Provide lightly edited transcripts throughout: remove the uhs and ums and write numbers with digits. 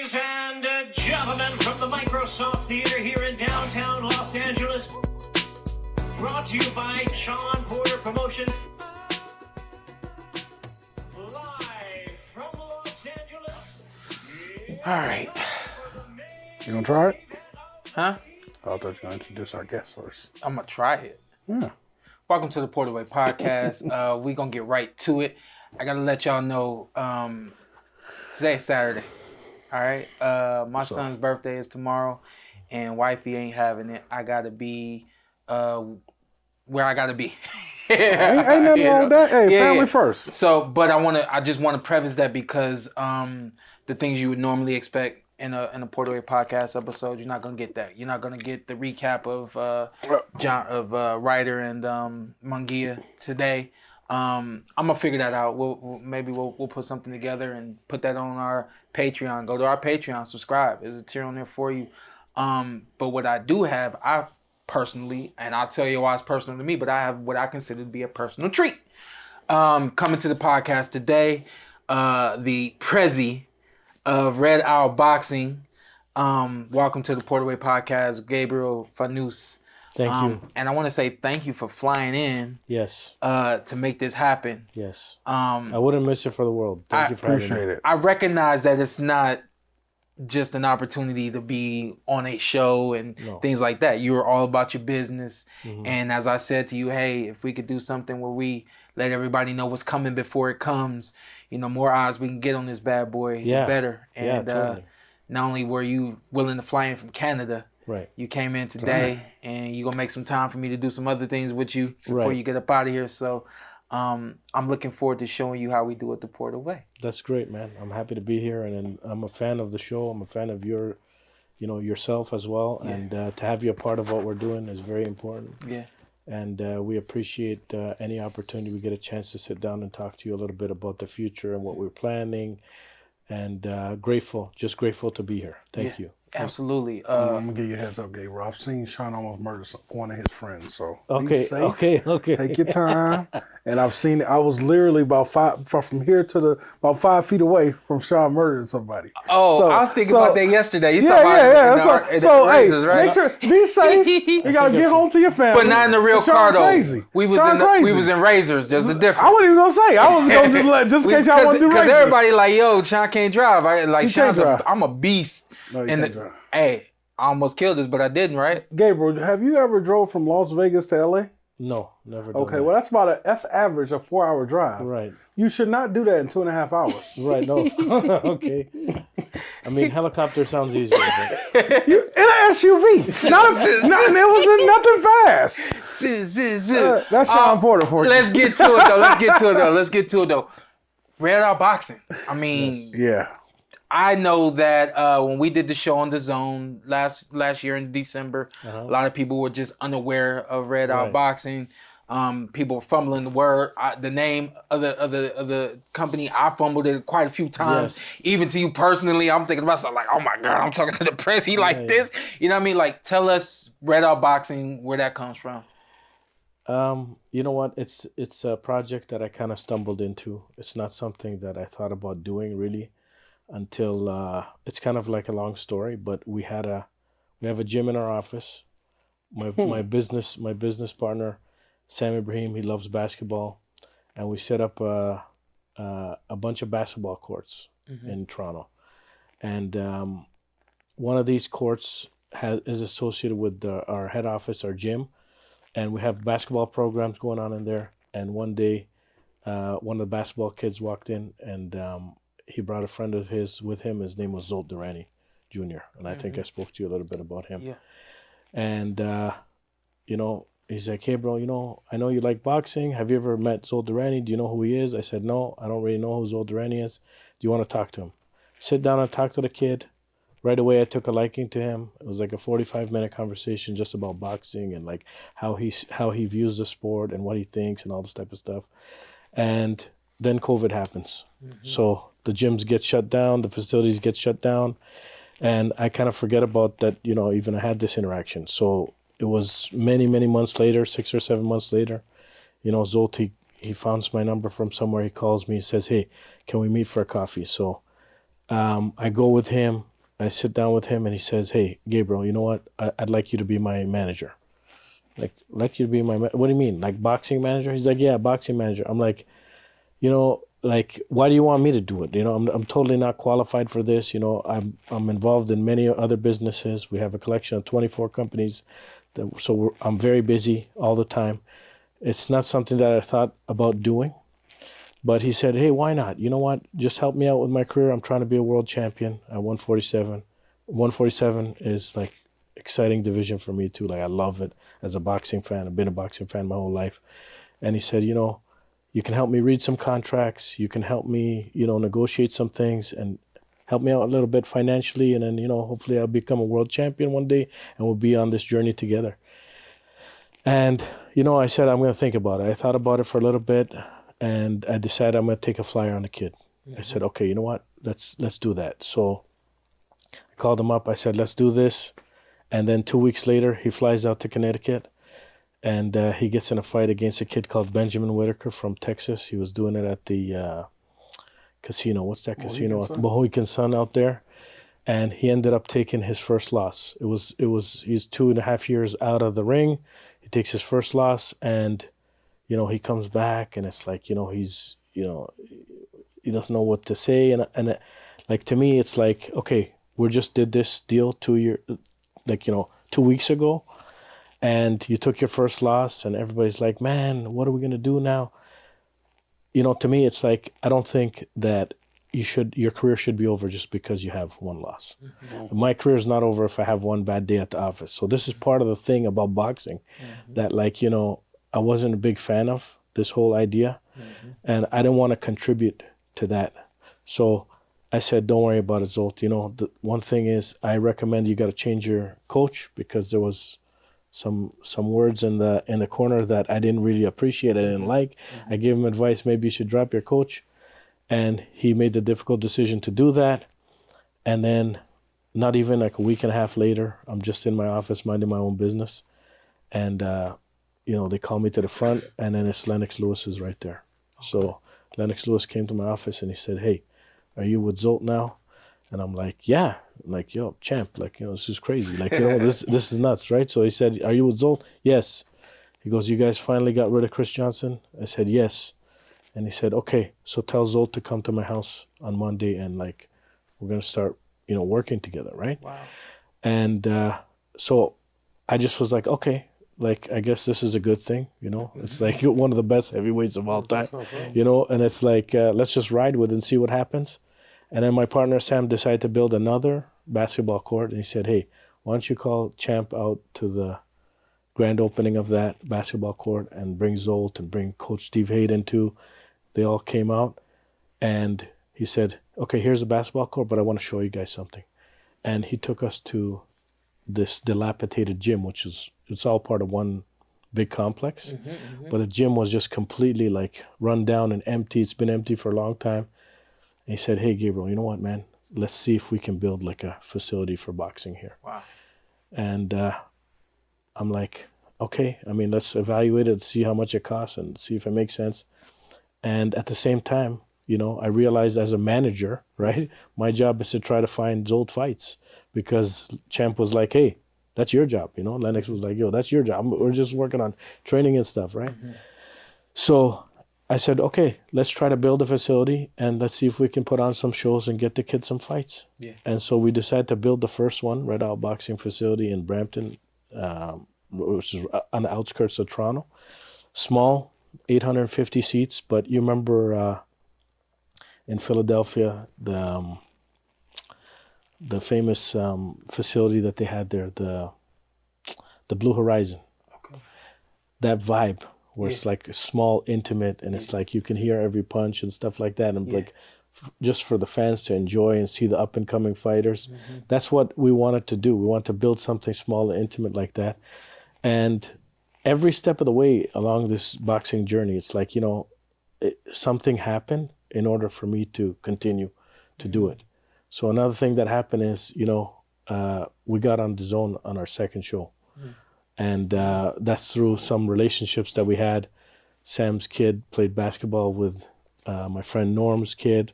Ladies and gentlemen, from the Microsoft Theater here in downtown Los Angeles, brought to you by Shawn Porter Promotions, live from Los Angeles. All right. You gonna try it? Huh? I thought you were gonna introduce our guest first. I'm going to try it. Yeah. Welcome to the PorterWay Podcast. We're going to get right to it. I got to let y'all know today's Saturday. All right? My son's birthday is tomorrow, and wifey ain't having it. I got to be where I got to be. Ain't nothing wrong with that. Hey, family first. So, but I just want to preface that because the things you would normally expect in a PorterWay Podcast episode, you're not gonna get that. You're not gonna get the recap of Ryder and Munguia today. I'm gonna figure that out. We'll put something together and put that on our Patreon. Go to our Patreon, subscribe. There's a tier on there for you. But what I do have, I personally, and I'll tell you why it's personal to me, but I have what I consider to be a personal treat. Coming to the podcast today, the Prezi of Red Owl Boxing. Welcome to the PorterWay Podcast, Gabriel Fanous. Thank you. And I want to say thank you for flying in. Yes. To make this happen. Yes. I wouldn't miss it for the world. Thank you for having me. Appreciate it. I recognize that it's not just an opportunity to be on a show and things like that. You were all about your business. Mm-hmm. And as I said to you, hey, if we could do something where we let everybody know what's coming before it comes, more odds we can get on this bad boy, the better. And totally. Not only were you willing to fly in from Canada, right? You came in today, and you're going to make some time for me to do some other things with you before you get up out of here. So I'm looking forward to showing you how we do it the PorterWay. That's great, man. I'm happy to be here, and I'm a fan of the show. I'm a fan of your, yourself as well. Yeah. And to have you a part of what we're doing is very important. Yeah. And we appreciate any opportunity we get a chance to sit down and talk to you a little bit about the future and what we're planning. And just grateful to be here. Thank you. Absolutely. I'm going to give you a heads up, Gabriel. I've seen Shawn almost murder one of his friends. So be safe. Okay. Take your time. And I've seen it. I was literally about 5 feet away from Shawn murdering somebody. Oh, I was thinking about that yesterday. You talking about hey, right? Make sure, be safe. You got to get home to your family. But not in the real car, though. Crazy. We was in Razors. There's a difference. I wasn't even going to say. I was going to just in case y'all want to do Razors. Because everybody like, yo, Shawn can't drive. I'm a beast. No, you can't drive. Hey, I almost killed this, but I didn't, right? Gabriel, have you ever drove from Las Vegas to LA? No, never done Okay, that. well that's average a 4-hour drive. Right. You should not do that in 2.5 hours. Right, no. Okay. I mean, helicopter sounds easier. But... in an SUV. It wasn't nothing fast. That's Shawn Porter for you. Let's get to it though. Red Owl Boxing. I mean, yeah. I know that when we did the show on the Zone last year in December, a lot of people were just unaware of Red Owl Boxing. People were fumbling the word, the name of the company. I fumbled it quite a few times. Yes. Even to you personally, I'm thinking about something like, oh my God, I'm talking to the press. He like this. You know what I mean? Like, tell us Red Owl Boxing, where that comes from. You know what? It's a project that I kind of stumbled into. It's not something that I thought about doing really until it's kind of like a long story. But we have a gym in our office. My business partner, Sam Ibrahim, he loves basketball, and we set up a bunch of basketball courts in Toronto. And one of these courts is associated with our head office, our gym. And we have basketball programs going on in there. And one day, one of the basketball kids walked in, and he brought a friend of his with him. His name was Zolt Durrani Jr. And I think I spoke to you a little bit about him. Yeah. And, he's like, hey, bro, I know you like boxing. Have you ever met Zolt Durrani? Do you know who he is? I said, no, I don't really know who Zolt Durrani is. Do you want to talk to him? Sit down and talk to the kid. Right away, I took a liking to him. It was like a 45-minute conversation just about boxing and like how he views the sport and what he thinks and all this type of stuff. And then COVID happens. So the gyms get shut down, the facilities get shut down, and I kind of forget about that, even I had this interaction. So it was many, many months later, 6 or 7 months later, Zolt, he found my number from somewhere. He calls me, says, hey, can we meet for a coffee? So I go with him I sit down with him and he says, hey, Gabriel, you know what? I'd like you to be my manager. Like you to be my, what do you mean? Like boxing manager? He's like, yeah, boxing manager. I'm like, you know, like, why do you want me to do it? You know, I'm totally not qualified for this. You know, I'm involved in many other businesses. We have a collection of 24 companies. I'm very busy all the time. It's not something that I thought about doing. But he said, hey, why not? You know what? Just help me out with my career. I'm trying to be a world champion at 147. 147 is like exciting division for me too. Like I love it as a boxing fan. I've been a boxing fan my whole life. And he said, you know, you can help me read some contracts. You can help me, you know, negotiate some things and help me out a little bit financially. And then, you know, hopefully I'll become a world champion one day and we'll be on this journey together. And, you know, I said, I'm going to think about it. I thought about it for a little bit. And I decided I'm going to take a flyer on the kid. I said, okay, you know what? Let's do that. So I called him up. I said, let's do this. And then 2 weeks later, he flies out to Connecticut. And he gets in a fight against a kid called Benjamin Whitaker from Texas. He was doing it at the casino. What's that casino? Mohican Sun out there. And he ended up taking his first loss. He's 2.5 years out of the ring. He takes his first loss and you know, he comes back and it's like, you know, he's, you know, he doesn't know what to say. And like, to me, it's like, okay, we just did this deal 2 weeks ago and you took your first loss and everybody's like, man, what are we going to do now? You know, to me, it's like, I don't think that your career should be over just because you have one loss. Mm-hmm. My career is not over if I have one bad day at the office. So this is part of the thing about boxing that like, you know, I wasn't a big fan of this whole idea, and I didn't want to contribute to that. So I said, don't worry about it, Zolt. You know, the one thing is I recommend you got to change your coach because there was some words in the corner that I didn't really appreciate, I didn't like. I gave him advice, maybe you should drop your coach. And he made the difficult decision to do that. And then not even like a week and a half later, I'm just in my office minding my own business. And you know, they call me to the front, and then it's Lennox Lewis is right there. Okay. So Lennox Lewis came to my office, and he said, hey, are you with Zolt now? And I'm like, yeah. I'm like, yo, champ, like, you know, this is crazy. Like, you know, this is nuts, right? So he said, are you with Zolt? Yes. He goes, you guys finally got rid of Chris Johnson? I said, yes. And he said, okay, so tell Zolt to come to my house on Monday, and, like, we're going to start, you know, working together, right? Wow. And so I just was like, okay. Like, I guess this is a good thing, you know? It's like one of the best heavyweights of all time, you know? And it's like, let's just ride with it and see what happens. And then my partner, Sam, decided to build another basketball court. And he said, hey, why don't you call Champ out to the grand opening of that basketball court and bring Zolt and bring Coach Steve Hayden too. They all came out. And he said, okay, here's a basketball court, but I want to show you guys something. And he took us to this dilapidated gym, which is, it's all part of one big complex. But the gym was just completely like run down and empty. It's been empty for a long time. And he said, hey, Gabriel, you know what, man? Let's see if we can build like a facility for boxing here. Wow. And I'm like, okay, I mean, let's evaluate it, see how much it costs and see if it makes sense. And at the same time, you know, I realized as a manager, right, my job is to try to find Zolt fights, because Champ was like, hey, that's your job, you know. Lennox was like, yo, that's your job. We're just working on training and stuff, right? So I said, okay, let's try to build a facility and let's see if we can put on some shows and get the kids some fights. Yeah. And so we decided to build the first one, Red Out Boxing Facility in Brampton, which is on the outskirts of Toronto. Small, 850 seats, but you remember in Philadelphia, the famous facility that they had there, the Blue Horizon. Okay. That vibe where it's like small, intimate, and it's like you can hear every punch and stuff like that, and like just for the fans to enjoy and see the up and coming fighters. That's what we wanted to do. We want to build something small and intimate like that. And every step of the way along this boxing journey, it's like, you know, something happened in order for me to continue to do it. So another thing that happened is, you know, we got on the zone on our second show. And that's through some relationships that we had. Sam's kid played basketball with my friend Norm's kid.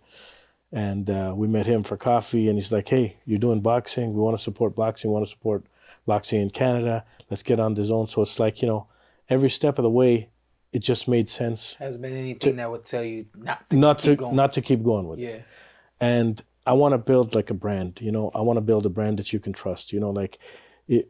And we met him for coffee, and he's like, hey, you're doing boxing. We want to support boxing. We want to support boxing in Canada. Let's get on the zone. So it's like, every step of the way, it just made sense. Hasn't been anything that would tell you not to keep going with it. Yeah. And I want to build like a brand, I want to build a brand that you can trust,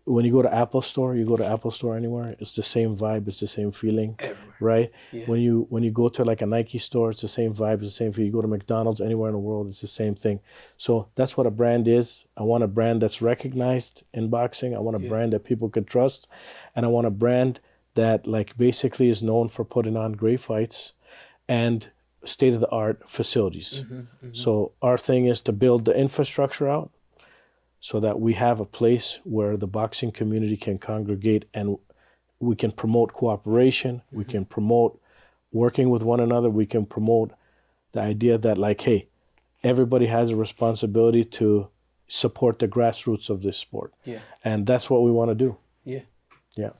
when you go to Apple Store, anywhere, it's the same vibe, it's the same feeling, everywhere. Right? Yeah. When you go to like a Nike store, it's the same vibe, it's the same feeling. You go to McDonald's, anywhere in the world, it's the same thing. So that's what a brand is. I want a brand that's recognized in boxing. I want a brand that people can trust, and I want a brand that like basically is known for putting on great fights and state-of-the-art facilities. So our thing is to build the infrastructure out so that we have a place where the boxing community can congregate, and we can promote cooperation, we can promote working with one another, we can promote the idea that like, hey, everybody has a responsibility to support the grassroots of this sport. Yeah. And that's what we want to do. Yeah. Yeah.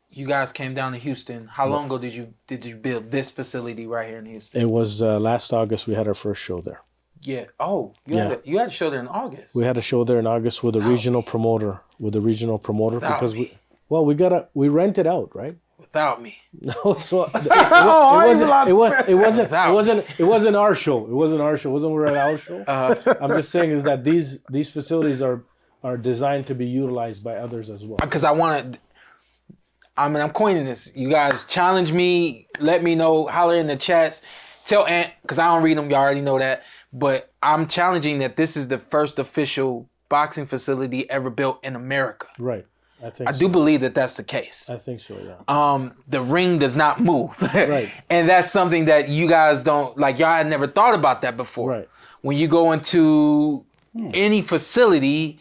You guys came down to Houston. How long ago did you build this facility right here in Houston? It was last August. We had our first show there. Yeah. Oh, you had a show there in August. We had a show there in August with a regional promoter. Because we rent it out, right? Without me. No, so it wasn't our show. It wasn't our show. It wasn't our show. I'm just saying is that these facilities are designed to be utilized by others as well. Because I'm coining this. You guys challenge me. Let me know. Holler in the chats. Tell Antt, because I don't read them. Y'all already know that. But I'm challenging that this is the first official boxing facility ever built in America. Right. I do believe that that's the case. I think so, yeah. The ring does not move. Right. And that's something that you guys don't, like, y'all had never thought about that before. Right. When you go into any facility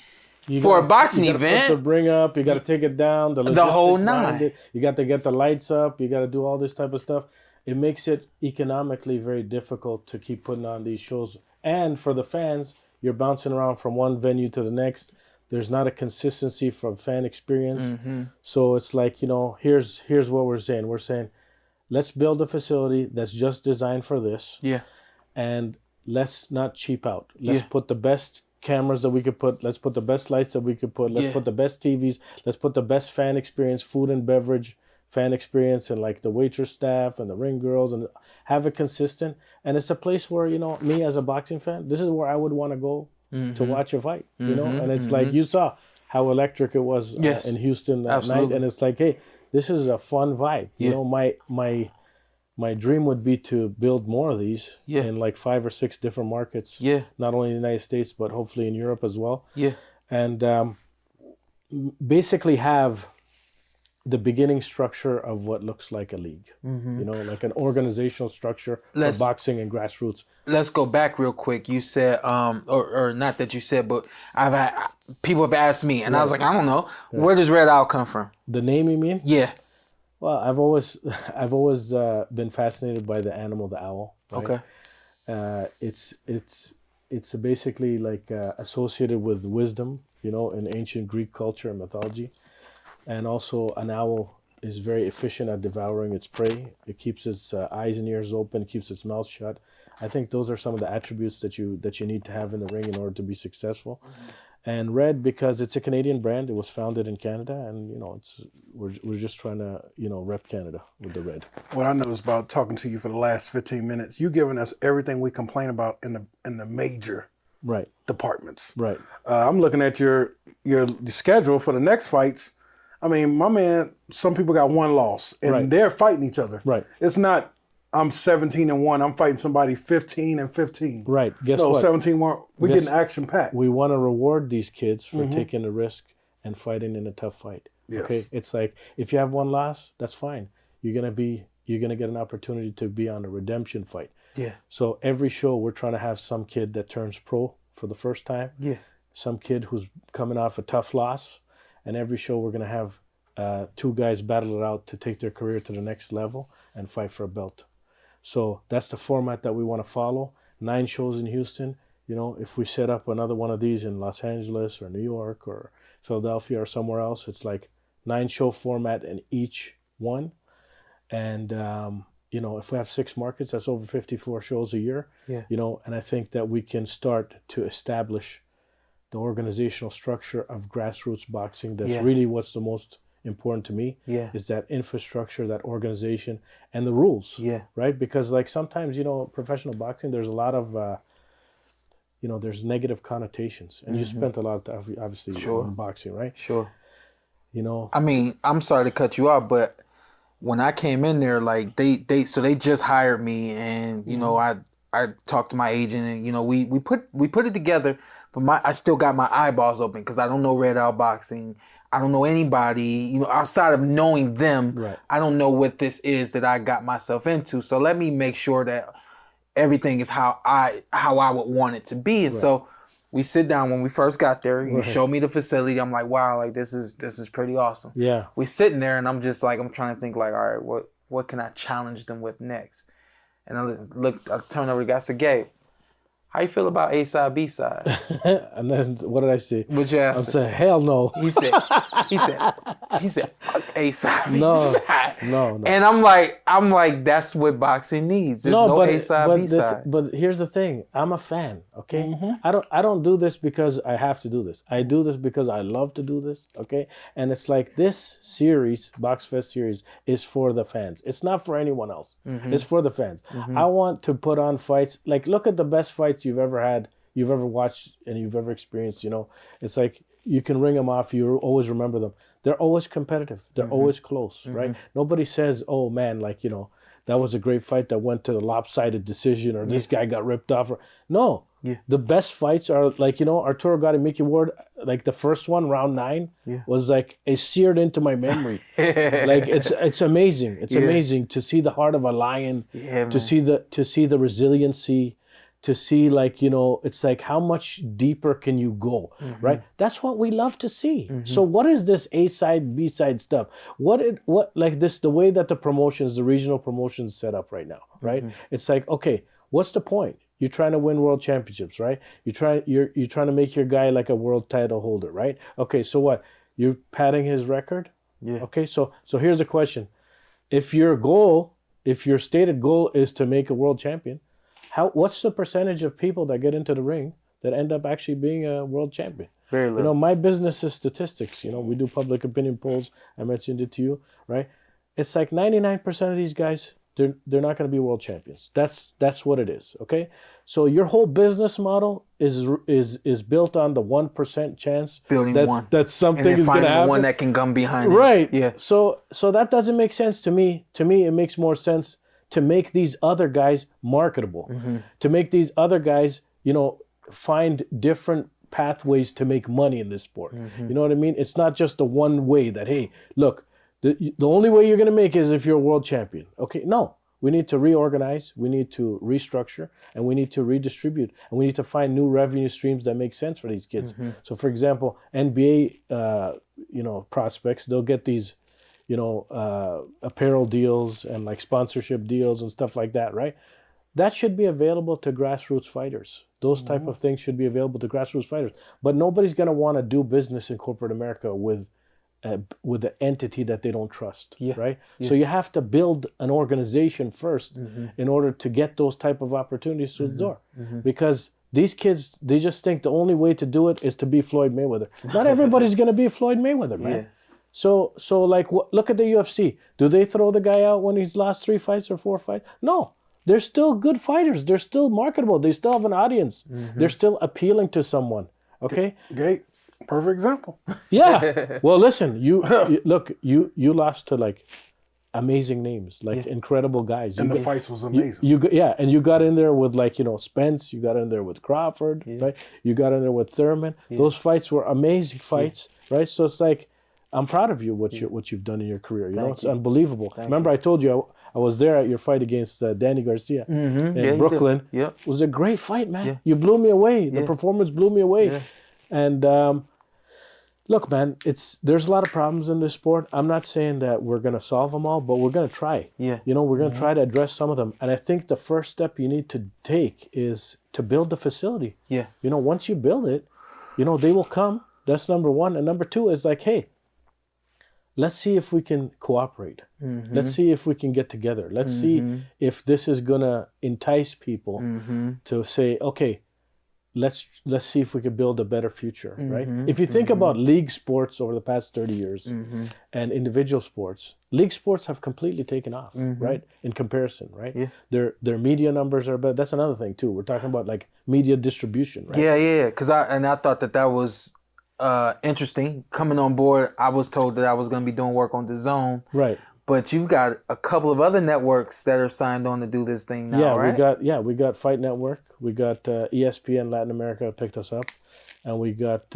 for a boxing event. You got to put the ring up, you got to take it down, the whole nine. You got to get the lights up, you got to do all this type of stuff. It makes it economically very difficult to keep putting on these shows. And for the fans, you're bouncing around from one venue to the next. There's not a consistency from fan experience. Mm-hmm. So it's like, here's what we're saying. We're saying, let's build a facility that's just designed for this. Yeah. And let's not cheap out. Let's put the best cameras that we could put. Let's put the best lights that we could put. Let's put the best TVs. Let's put the best fan experience, food and beverage fan experience, and like the waitress staff and the ring girls, and have it consistent. And it's a place where, me as a boxing fan, this is where I would want to go to watch a fight, and it's like, you saw how electric it was in Houston that night. And it's like, hey, this is a fun vibe. My dream would be to build more of these in like 5 or 6 different markets, not only in the United States, but hopefully in Europe as well. And basically have the beginning structure of what looks like a league, like an organizational structure for boxing and grassroots. Let's go back real quick. You said, or not that you said, but people have asked me, and I was like, I don't know. Where does Red Owl come from? The name, you mean? Yeah. Well, I've always been fascinated by the animal, the owl. Right? Okay. It's basically like associated with wisdom, in ancient Greek culture and mythology. And also, an owl is very efficient at devouring its prey. It keeps its eyes and ears open, keeps its mouth shut. I think those are some of the attributes that you need to have in the ring in order to be successful. Mm-hmm. And Red, because it's a Canadian brand, it was founded in Canada, and we're just trying to rep Canada with the Red. What I know is about talking to you for the last 15 minutes. You giving us everything we complain about in the major departments. Right. I'm looking at your schedule for the next fights. I mean, my man, some people got one loss, and they're fighting each other. Right. It's not, I'm 17-1, I'm fighting somebody 15-15. Right. Guess what? 17-1, we're getting action-packed. We want to reward these kids for taking the risk and fighting in a tough fight. Yes. Okay? It's like, if you have one loss, that's fine. You're gonna get an opportunity to be on a redemption fight. Yeah. So every show, we're trying to have some kid that turns pro for the first time. Yeah. Some kid who's coming off a tough loss. And every show we're going to have 2 guys battle it out to take their career to the next level and fight for a belt. So that's the format that we want to follow. 9 shows in Houston. If we set up another one of these in Los Angeles or New York or Philadelphia or somewhere else, it's like 9 show format in each one. And, if we have 6 markets, that's over 54 shows a year. Yeah. And I think that we can start to establish the organizational structure of grassroots boxing. That's really what's the most important to me. Yeah. Is that infrastructure, that organization, and the rules. Yeah. Right? Because like sometimes, professional boxing, there's a lot of, there's negative connotations. And you spent a lot of time, obviously, in boxing, right? Sure. I mean, I'm sorry to cut you off, but when I came in there, like they just hired me, and I talked to my agent, and we put it together, but I still got my eyeballs open because I don't know Red Out Boxing. I don't know anybody, outside of knowing them. Right. I don't know what this is that I got myself into. So let me make sure that everything is how I would want it to be. And so we sit down when we first got there. You show me the facility. I'm like, wow, like this is pretty awesome. Yeah. We sitting there, and I'm just like, I'm trying to think like, all right, what can I challenge them with next? And I turned over to the guy. I said, Gabe, how you feel about A side, B side? And then what did I say? What'd you answer? I said, hell no. He said, A side, B side. No. And I'm like, that's what boxing needs. There's no A side, B side. But here's the thing. I'm a fan, okay? I don't do this because I have to do this. I do this because I love to do this, okay? And it's like this series, BoxFest series, is for the fans. It's not for anyone else. It's for the fans. I want to put on fights. Like, look at the best fights you've ever had, you've ever watched, and you've ever experienced. It's like you can ring them off. You always remember them. They're always competitive. They're always close, right? Nobody says, "Oh man, that was a great fight that went to the lopsided decision," or this guy got ripped off. No, the best fights are like Arturo got Mickey Ward. Like the first one, round 9, was like it seared into my memory. Like it's amazing. It's amazing to see the heart of a lion. To see the resiliency. To see it's like how much deeper can you go, right? That's what we love to see. So what is this A side, B side stuff? What like this, the way that the regional promotions set up right now, right? It's like, okay, what's the point? You're trying to win world championships, right? You're trying to make your guy like a world title holder, right? Okay, so what? You're padding his record? Yeah. Okay, so here's the question. If your stated goal is to make a world champion, what's the percentage of people that get into the ring that end up actually being a world champion? Very little. My business is statistics. We do public opinion polls. I mentioned it to you, right? It's like 99% of these guys, they're not going to be world champions. That's what it is, okay? So your whole business model is built on the 1% chance that something is going to happen. One that can come behind it. Right. Yeah. So that doesn't make sense to me. To me, it makes more sense to make these other guys marketable, to make these other guys, find different pathways to make money in this sport. You know what I mean? It's not just the one way that, hey, look, the only way you're going to make it is if you're a world champion. Okay, no. We need to reorganize, we need to restructure, and we need to redistribute, and we need to find new revenue streams that make sense for these kids. So, for example, NBA, prospects, they'll get these apparel deals and like sponsorship deals and stuff like that, right? That should be available to grassroots fighters. Those type of things should be available to grassroots fighters. But nobody's going to want to do business in corporate America with an entity that they don't trust, right? So you have to build an organization first in order to get those type of opportunities through the door. Because these kids, they just think the only way to do it is to be Floyd Mayweather. Not everybody's going to be Floyd Mayweather, man. So like, look at the UFC. Do they throw the guy out when he's lost 3 fights or 4 fights? No. They're still good fighters. They're still marketable. They still have an audience. They're still appealing to someone. Okay? Great. Perfect example. Yeah. Well, listen, you lost to like amazing names, like incredible guys. And the fights was amazing. And you got in there with like, Spence, you got in there with Crawford, right? You got in there with Thurman. Those fights were amazing fights, right? So it's like, I'm proud of you, what you've done in your career. It's unbelievable. Remember, I told you I was there at your fight against Danny Garcia in Brooklyn. It was a great fight, man. You blew me away. The performance blew me away. And look, man, there's a lot of problems in this sport. I'm not saying that we're going to solve them all, but we're going to try. We're going to try to address some of them. And I think the first step you need to take is to build the facility. Once you build it, they will come. That's number one. And number two is like, hey, let's see if we can cooperate. Mm-hmm. Let's see if we can get together. Let's see if this is gonna entice people to say, okay, let's see if we can build a better future, right? If you think about league sports over the past 30 years and individual sports, league sports have completely taken off, right? In comparison, right? Yeah. Their media numbers are better. That's another thing too. We're talking about like media distribution, right? Yeah. Because I thought that was interesting. Coming on board, I was told that I was going to be doing work on DAZN. Right. But you've got a couple of other networks that are signed on to do this thing now, right? We got Fight Network. We got ESPN Latin America picked us up, and we got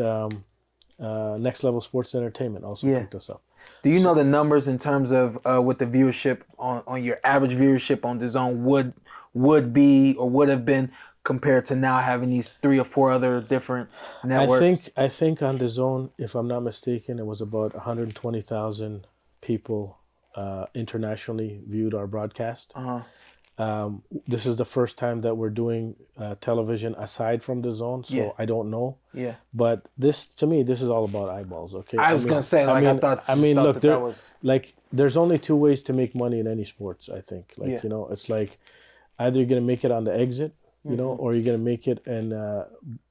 Next Level Sports Entertainment also picked us up. Do you know the numbers in terms of what the viewership on your average viewership on DAZN would be or would have been compared to now having these 3 or 4 other different networks? I think on DAZN, if I'm not mistaken, it was about 120,000 people internationally viewed our broadcast. This is the first time that we're doing television aside from DAZN, so I don't know. Yeah. But to me, this is all about eyeballs. Okay. I was gonna say, look, that was like there's only 2 ways to make money in any sports. I think, like you know, it's like either you're gonna make it on the exit, you know, or you're gonna make it in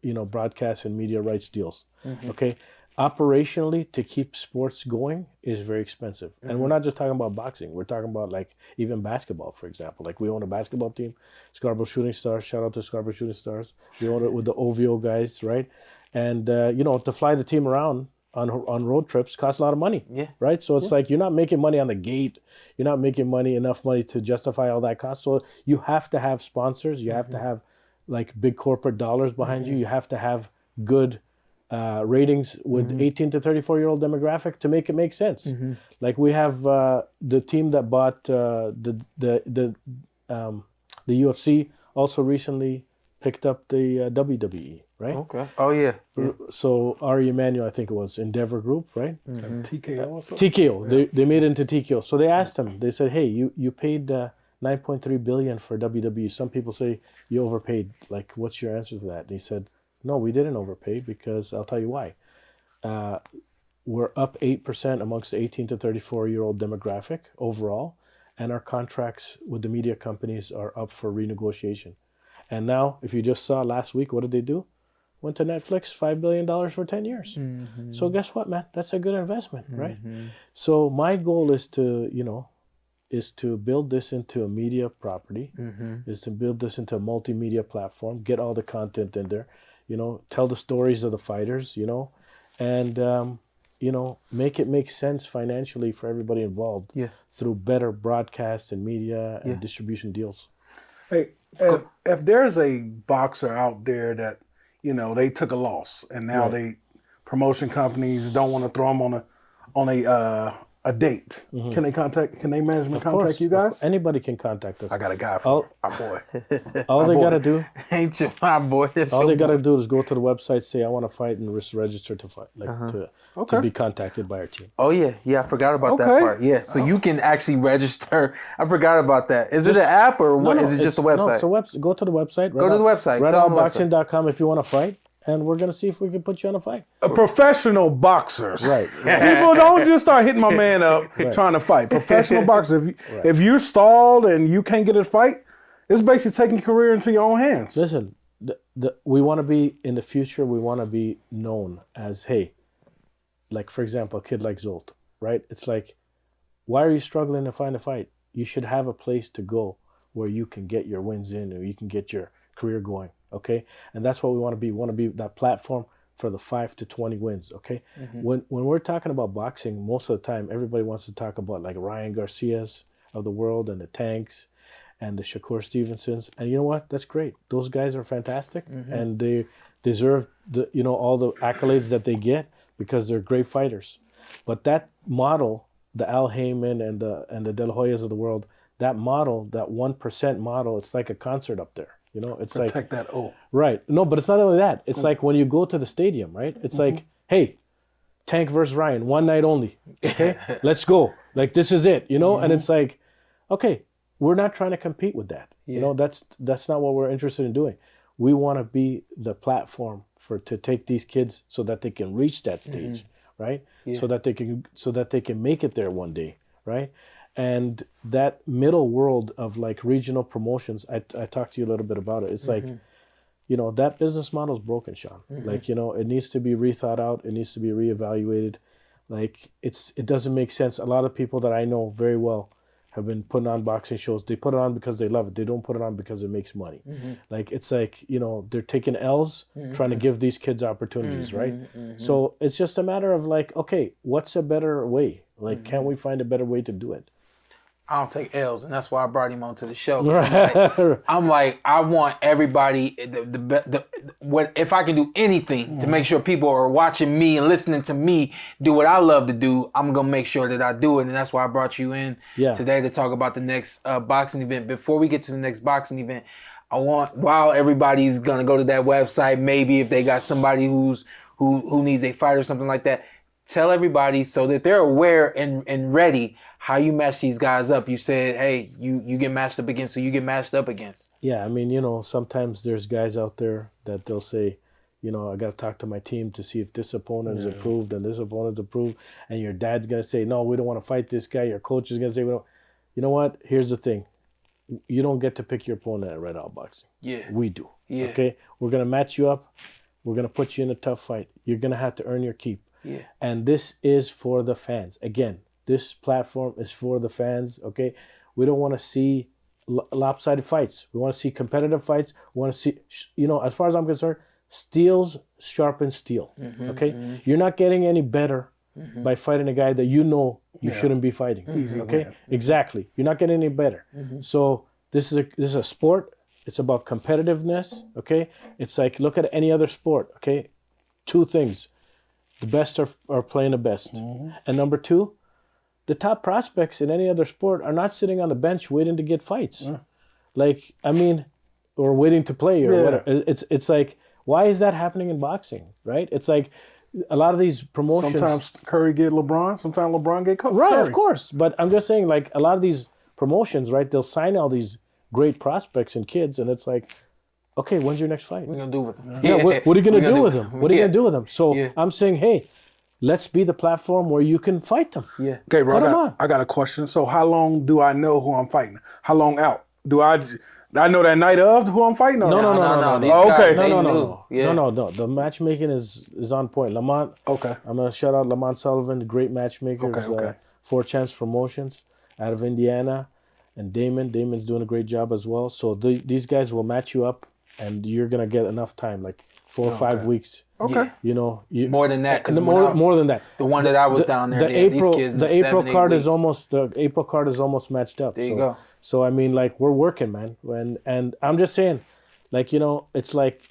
you know, broadcast and media rights deals. Okay. Operationally, to keep sports going is very expensive. And we're not just talking about boxing. We're talking about like even basketball, for example. Like we own a basketball team, Scarborough Shooting Stars. Shout out to Scarborough Shooting Stars. We own it with the OVO guys, right? And, you know, to fly the team around on road trips costs a lot of money, right? So it's like you're not making money on the gate. You're not making enough money to justify all that cost. So you have to have sponsors. You have to have like big corporate dollars behind you. You have to have good ratings with 18 to 34-year-old demographic to make it make sense. Like we have the team that bought the UFC also recently picked up the WWE, right? Okay. Oh yeah. So Ari Emanuel, I think it was Endeavor Group, right? TKO also? TKO. Yeah. They made it into TKO. So they asked him. They said, "Hey, you paid $9.3 billion for WWE. Some people say you overpaid. Like, what's your answer to that?" And he said, "No, we didn't overpay because I'll tell you why. We're up 8% amongst the 18 to 34-year-old demographic overall, and our contracts with the media companies are up for renegotiation. And now, if you just saw last week, what did they do? Went to Netflix, $5 billion for 10 years. So guess what, man? That's a good investment, right? So my goal is to, you know, build this into a media property, is to build this into a multimedia platform, get all the content in there, you know, tell the stories of the fighters, you know, and, you know, make it make sense financially for everybody involved through better broadcast and media and distribution deals. Hey, if there's a boxer out there that, you know, they took a loss and now promotion companies don't want to throw them on a date. Can they management contact you guys? Anybody can contact us. I got a guy for our boy. All they got to do, ain't you my boy? All they got to do is go to the website, say, I want to fight, and register to fight, like to be contacted by our team. Oh, yeah, I forgot about that part. Yeah, so you can actually register. I forgot about that. Is it an app or what? Is it just a website? No, it's go to the website. Go to the website. RedOutBoxing.com if you want to fight. And we're going to see if we can put you on a fight. Professional boxers. Right. People don't just start hitting my man up trying to fight. Professional boxers. If you're stalled and you can't get a fight, it's basically taking your career into your own hands. Listen, we want to be, in the future, we want to be known as, hey, like, for example, a kid like Zolt, right? It's like, why are you struggling to find a fight? You should have a place to go where you can get your wins in or you can get your career going. Okay, and that's what we want to be. We want to be that platform for the 5 to 20 wins. Okay, when we're talking about boxing, most of the time everybody wants to talk about like Ryan Garcia's of the world and the Tanks and the Shakur Stevensons. And you know what? That's great. Those guys are fantastic, and they deserve all the accolades that they get because they're great fighters. But that model, the Al Heyman and the De La Hoyas of the world, that model, that 1% model, it's like a concert up there. You know, it's protect that right. No, but it's not only that. It's like when you go to the stadium, right? It's like, hey, Tank versus Ryan, one night only. Okay, let's go. Like this is it. You know, and it's like, okay, we're not trying to compete with that. You know, that's not what we're interested in doing. We want to be the platform to take these kids so that they can reach that stage right? So that they can make it there one day, right? And that middle world of like regional promotions, I talked to you a little bit about it. It's like, that business model is broken, Shawn. Like, it needs to be rethought out. It needs to be reevaluated. Like, it doesn't make sense. A lot of people that I know very well have been putting on boxing shows. They put it on because they love it. They don't put it on because it makes money. Like, it's like, they're taking L's, trying to give these kids opportunities, right? So it's just a matter of like, okay, what's a better way? Like, can we find a better way to do it? I don't take L's, and that's why I brought him onto the show. Right. I'm like, I want everybody, what if I can do anything to make sure people are watching me and listening to me do what I love to do, I'm going to make sure that I do it. And that's why I brought you in today to talk about the next boxing event. Before we get to the next boxing event, I want, while everybody's going to go to that website, maybe if they got somebody who needs a fight or something like that, tell everybody so that they're aware and ready how you match these guys up. You said, hey, you get matched up against, so you get matched up against. Yeah, I mean, sometimes there's guys out there that they'll say, I got to talk to my team to see if this opponent is approved and this opponent's approved. And your dad's going to say, no, we don't want to fight this guy. Your coach is going to say, we don't. You know what? Here's the thing. You don't get to pick your opponent at Red Out Boxing. Yeah. We do. Yeah. Okay? We're going to match you up. We're going to put you in a tough fight. You're going to have to earn your keep. Yeah. And this is for the fans. Again, this platform is for the fans, okay? We don't want to see lopsided fights. We want to see competitive fights. We want to see, as far as I'm concerned, steels sharpen steel, okay? You're not getting any better by fighting a guy that you shouldn't be fighting, okay? Exactly. You're not getting any better. So this is a sport. It's about competitiveness, okay? It's like, look at any other sport, okay? Two things. The best are playing the best. And number two, the top prospects in any other sport are not sitting on the bench waiting to get fights. Like, I mean, or waiting to play or whatever. It's like, why is that happening in boxing, right? It's like a lot of these promotions. Sometimes Curry get LeBron, sometimes LeBron get Curry. Right, of course. But I'm just saying, like, a lot of these promotions, right, they'll sign all these great prospects and kids, and it's like, okay, when's your next fight? What are you going to do with them? Yeah, what are you going to do with them? What are you going to do with them? So I'm saying, hey, let's be the platform where you can fight them. Yeah. Okay, bro, I got a question. So how long do I know who I'm fighting? How long out? Do I know that night of who I'm fighting? Or No. No. The matchmaking is on point. Lamont. Okay. I'm going to shout out Lamont Sullivan, the great matchmaker. Okay. 4 Chance Promotions out of Indiana. And Damon's doing a great job as well. So these guys will match you up, and you're going to get enough time, like 4 or 5 weeks. Okay. More than that. More than that. The one that I was down there, the April card is almost matched up. There you go. So I mean, like, we're working, man. And I'm just saying, like, it's like,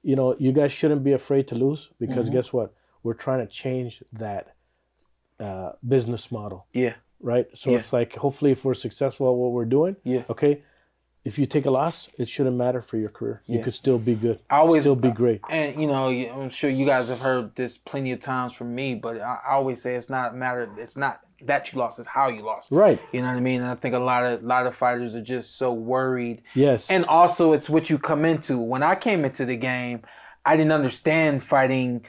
you guys shouldn't be afraid to lose, because guess what? We're trying to change that business model. Yeah. Right? So it's like, hopefully if we're successful at what we're doing, okay, if you take a loss, it shouldn't matter for your career. You could still be good. Still be great. And, I'm sure you guys have heard this plenty of times from me, but I always say it's not that you lost, it's how you lost. Right. You know what I mean? And I think a lot of fighters are just so worried. Yes. And also it's what you come into. When I came into the game, I didn't understand fighting.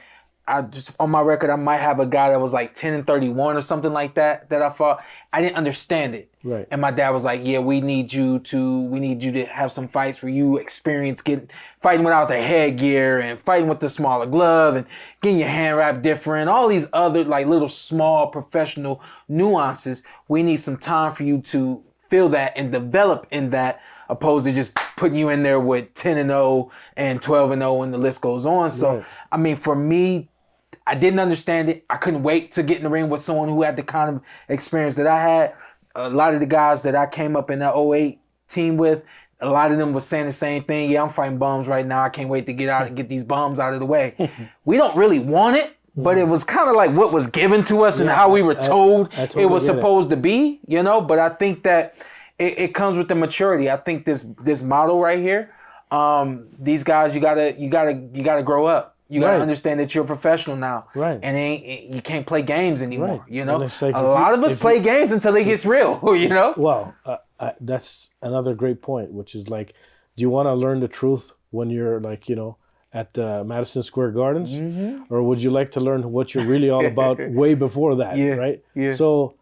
I just, on my record, I might have a guy that was like 10-31 or something like that I fought. I didn't understand it. Right. And my dad was like, yeah, we need you to have some fights where you experience fighting without the headgear and fighting with the smaller glove and getting your hand wrapped different. All these other like little small professional nuances. We need some time for you to feel that and develop in that, opposed to just putting you in there with 10-0 and 12-0 and the list goes on. So, I mean, for me, I didn't understand it. I couldn't wait to get in the ring with someone who had the kind of experience that I had. A lot of the guys that I came up in that 08 team with, a lot of them was saying the same thing. Yeah, I'm fighting bums right now. I can't wait to get out and get these bums out of the way. We don't really want it, but it was kind of like what was given to us and how we were told it was supposed to be, But I think that it comes with the maturity. I think this model right here, these guys, you gotta grow up. You gotta understand that you're a professional now, right? And you can't play games anymore. Like, a lot of us play games until it gets real. Well, that's another great point, which is like, do you want to learn the truth when you're like, at Madison Square Gardens, or would you like to learn what you're really all about way before that? Right. Yeah. So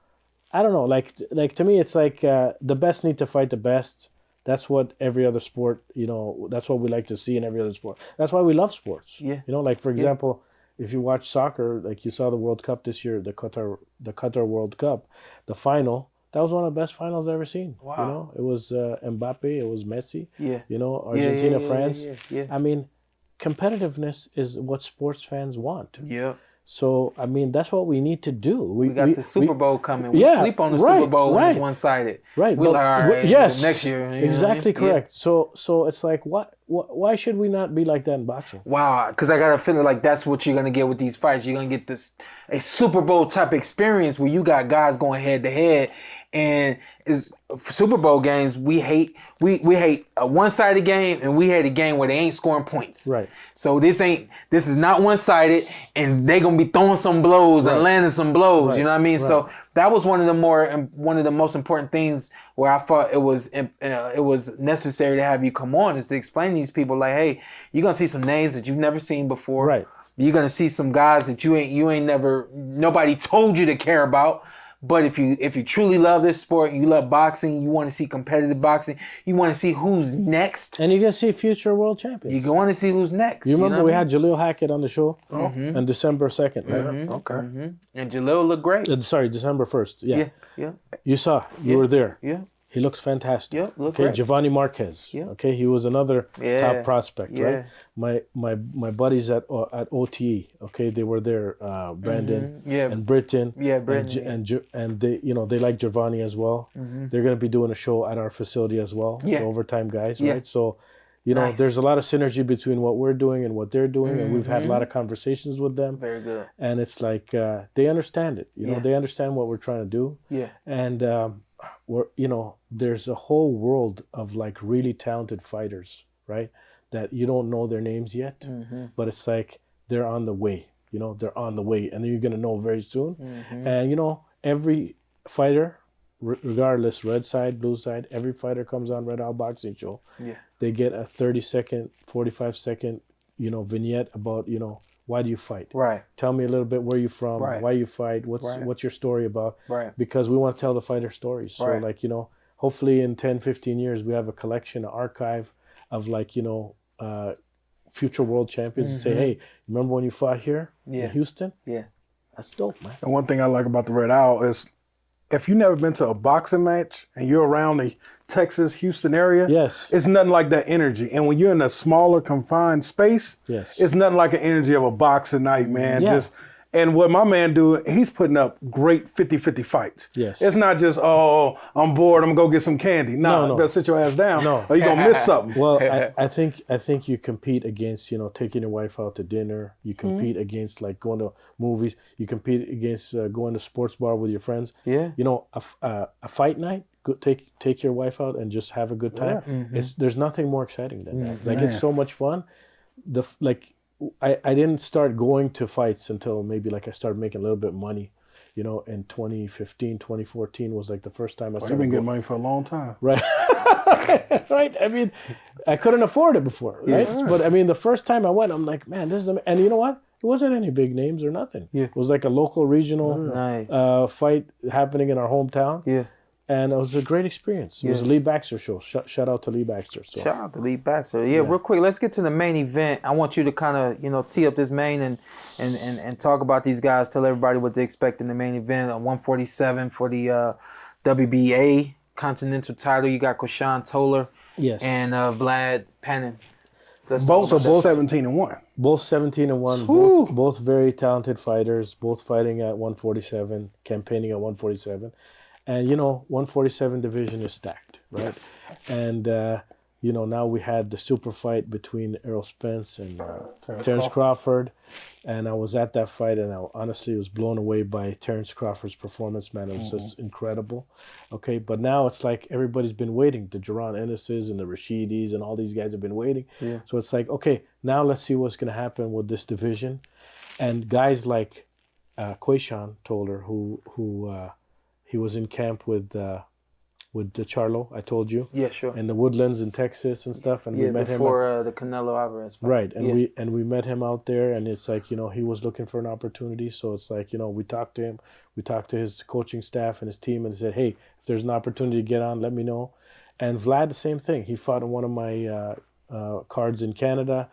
I don't know. Like to me, it's like the best need to fight the best. That's what every other sport, that's what we like to see in every other sport. That's why we love sports. Yeah. Like for example, if you watch soccer, like you saw the World Cup this year, the Qatar World Cup, the final, that was one of the best finals I've ever seen. Wow. It was Mbappe, it was Messi. Yeah. Argentina, France. Yeah. I mean, competitiveness is what sports fans want. Yeah. So, I mean, that's what we need to do. We got the Super Bowl coming. We sleep on the Super Bowl when it's one-sided. Right. We're like, all right, next year. Exactly correct. Yeah. So it's like, why should we not be like that in boxing? Wow, because I got a feeling like that's what you're going to get with these fights. You're going to get a Super Bowl type experience where you got guys going head-to-head. And Super Bowl games, we hate a one-sided game, and we hate a game where they ain't scoring points. Right. So this is not one-sided, and they gonna be throwing some blows and landing some blows. Right. You know what I mean? Right. So that was one of the most important things where I thought it was necessary to have you come on, is to explain to these people like, hey, you're gonna see some names that you've never seen before. Right. You're gonna see some guys that you ain't never, nobody told you to care about. But if you truly love this sport, you love boxing, you want to see competitive boxing, you want to see who's next. And you're going to see future world champions. You want to see who's next. You remember we had Jaleel Hackett on the show on December 2nd, right? Okay. And Jaleel looked great. Sorry, December 1st. Yeah. You saw. You were there. Yeah. He looks fantastic. Yeah, look great. Giovanni Marquez. Yeah. Okay, he was another top prospect, right? My buddies at OTE, okay, they were there, Brandon and Britton. Yeah, Britton. And they, they like Giovanni as well. They're going to be doing a show at our facility as well, the Overtime guys, right? So, there's a lot of synergy between what we're doing and what they're doing, and we've had a lot of conversations with them. Very good. And it's like they understand it. They understand what we're trying to do. Yeah. And there's a whole world of like really talented fighters, right? That you don't know their names yet, but it's like they're on the way. They're on the way, and you're gonna know very soon. And every fighter, regardless, red side, blue side, every fighter comes on Red Owl Boxing Show. Yeah, they get a 30-second, 45-second, vignette about why do you fight? Right. Tell me a little bit where you're from, why you fight, what's your story about? Right. Because we want to tell the fighter stories. So hopefully in 10, 15 years we have a collection, an archive of future world champions and say, hey, remember when you fought here in Houston? Yeah. That's dope, man. And one thing I like about the Red Owl is if you've never been to a boxing match and you're around the Texas, Houston area, it's nothing like that energy. And when you're in a smaller, confined space, it's nothing like an energy of a boxing night, man. Yeah. And what my man do, he's putting up great 50-50 fights. Yes. It's not just, I'm bored, I'm going to go get some candy. No. You better sit your ass down or you're going to miss something. Well, I think you compete against, taking your wife out to dinner. You compete against going to movies. You compete against going to sports bar with your friends. Yeah. A fight night, take your wife out and just have a good time. Yeah. There's nothing more exciting than that. It's so much fun. I didn't start going to fights until maybe I started making a little bit of money, in 2015, 2014 was the first time I started. You've been getting money for a long time. Right. Right. I mean, I couldn't afford it before, right? Yeah. But I mean, the first time I went, I'm like, man, this is and you know what? It wasn't any big names or nothing. Yeah. It was a local regional fight happening in our hometown. Yeah. And it was a great experience. It was a Lee Baxter show. Shout out to Lee Baxter. So. Shout out to Lee Baxter. Yeah, real quick, let's get to the main event. I want you to kind of, tee up this main and talk about these guys. Tell everybody what to expect in the main event. On 147 for the WBA Continental title, you got Kershawn Toller and Vlad Panin. Both 17-1. Both 17-1. Both very talented fighters. Both fighting at 147, campaigning at 147. And, 147 division is stacked, right? Yes. And, now we had the super fight between Errol Spence and Terrence Crawford. And I was at that fight, and I honestly was blown away by Terrence Crawford's performance, man. It was just incredible. Okay, but now it's everybody's been waiting. The Jaron Ennis's and the Rashidis and all these guys have been waiting. Yeah. So it's okay, now let's see what's going to happen with this division. And guys like Kershawn Toller, who he was in camp with with the Charlo, I told you. Yeah, sure. In the Woodlands in Texas and stuff, and we met him before the Canelo Alvarez fight. Right, and we met him out there, and it's like, you know, he was looking for an opportunity, so it's like, you know, we talked to him, we talked to his coaching staff and his team, and said, hey, if there's an opportunity to get on, let me know. And Vlad, the same thing. He fought on one of my cards in Canada,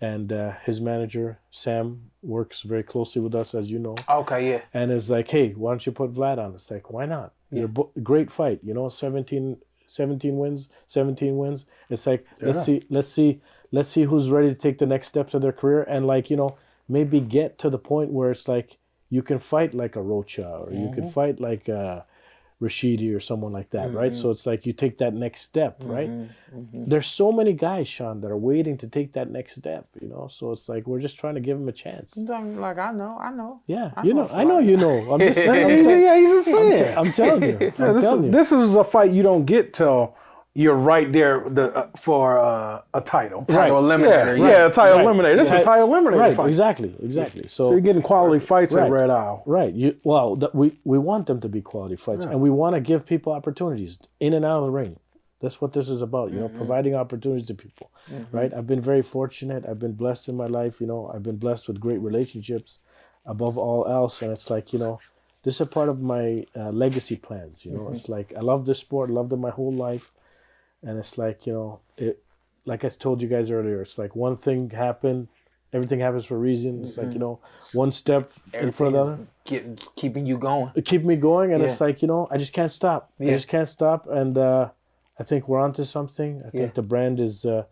and his manager Sam works very closely with us, as you know. Okay, yeah. And it's like, hey, why don't you put Vlad on? It's like, why not? Yeah. Great fight, you know, 17 wins. It's like, let's see who's ready to take the next steps of their career, and like, you know, maybe get to the point where it's like you can fight like a Rocha, or you can fight like Rashidi or someone like that, right? So it's like you take that next step, right? There's so many guys, Shawn, that are waiting to take that next step, you know? So it's like we're just trying to give them a chance. Like, I know. Yeah, you know. I'm just he's just saying. I'm telling you. This is a fight you don't get till you're right there for a title. Title eliminator. Yeah, a title eliminator. This is a title eliminator fight. Exactly. So you're getting quality fights at Red Isle. Right. We want them to be quality fights, and we want to give people opportunities in and out of the ring. That's what this is about, you know, providing opportunities to people, right? I've been very fortunate. I've been blessed in my life, you know. I've been blessed with great relationships above all else, and it's like, you know, this is a part of my legacy plans, you know. It's like I love this sport, loved it my whole life. And it's like, you know, like I told you guys earlier, it's like one thing happened, everything happens for a reason. It's like, you know, one step in front of the other. Keeping you going. Keep me going, and it's like, you know, I just can't stop. I just can't stop, and I think we're onto something. I think the brand is, you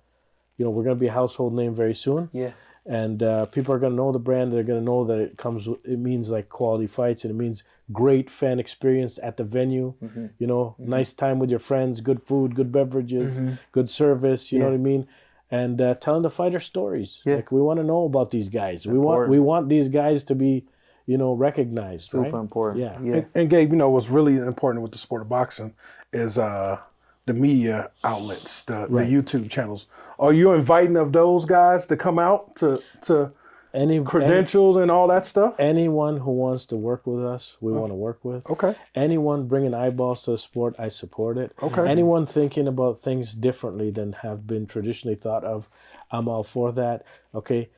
know, we're going to be a household name very soon. Yeah. And people are going to know the brand. They're going to know that it means like quality fights, and it means great fan experience at the venue. You know, nice time with your friends, good food, good beverages, good service. You know what I mean? And telling the fighter stories. Like, we want to know about these guys. We want these guys to be, you know, recognized. Super important. Yeah. And Gabe, you know, what's really important with the sport of boxing is the media outlets, the YouTube channels. Are you inviting of those guys to come out to credentials and all that stuff? Anyone who wants to work with us, we want to work with. Okay. Anyone bringing eyeballs to the sport, I support it. Okay. Anyone thinking about things differently than have been traditionally thought of, I'm all for that. Okay.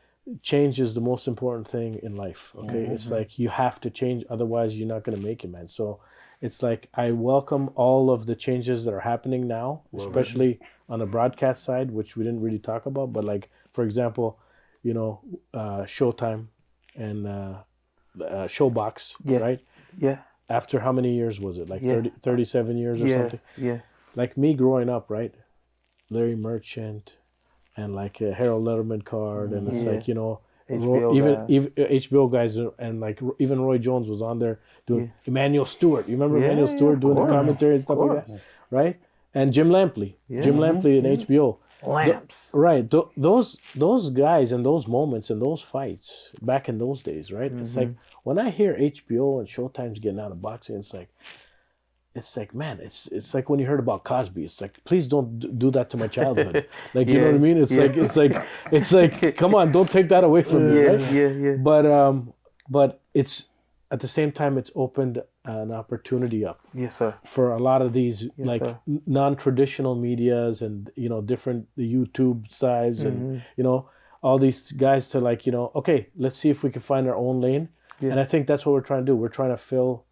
Change is the most important thing in life. Okay. It's like you have to change, otherwise you're not going to make it, man. So it's like I welcome all of the changes that are happening now, especially on the broadcast side, which we didn't really talk about. But like, for example, you know, Showtime and Showbox, right? Yeah. After how many years was it? Like 37 years or something? Yeah. Like me growing up, right? Larry Merchant and like a Harold Letterman card. And it's like, you know, even HBO guys, and like even Roy Jones was on there doing Emmanuel Stewart. You remember Emmanuel Stewart doing the commentary and stuff like that, right? And Jim Lampley, in HBO. Lamps. Right. Those guys and those moments and those fights back in those days, right? It's like when I hear HBO and Showtime's getting out of boxing, it's like, man, it's like when you heard about Cosby. It's like, please don't do that to my childhood. Like, you know what I mean? It's like, come on, don't take that away from me. Right? But it's at the same time, it's opened an opportunity up. Yes, sir. For a lot of these non-traditional medias and, you know, different YouTube sides and, you know, all these guys to like, you know, okay, let's see if we can find our own lane. And I think that's what we're trying to do. We're trying to fill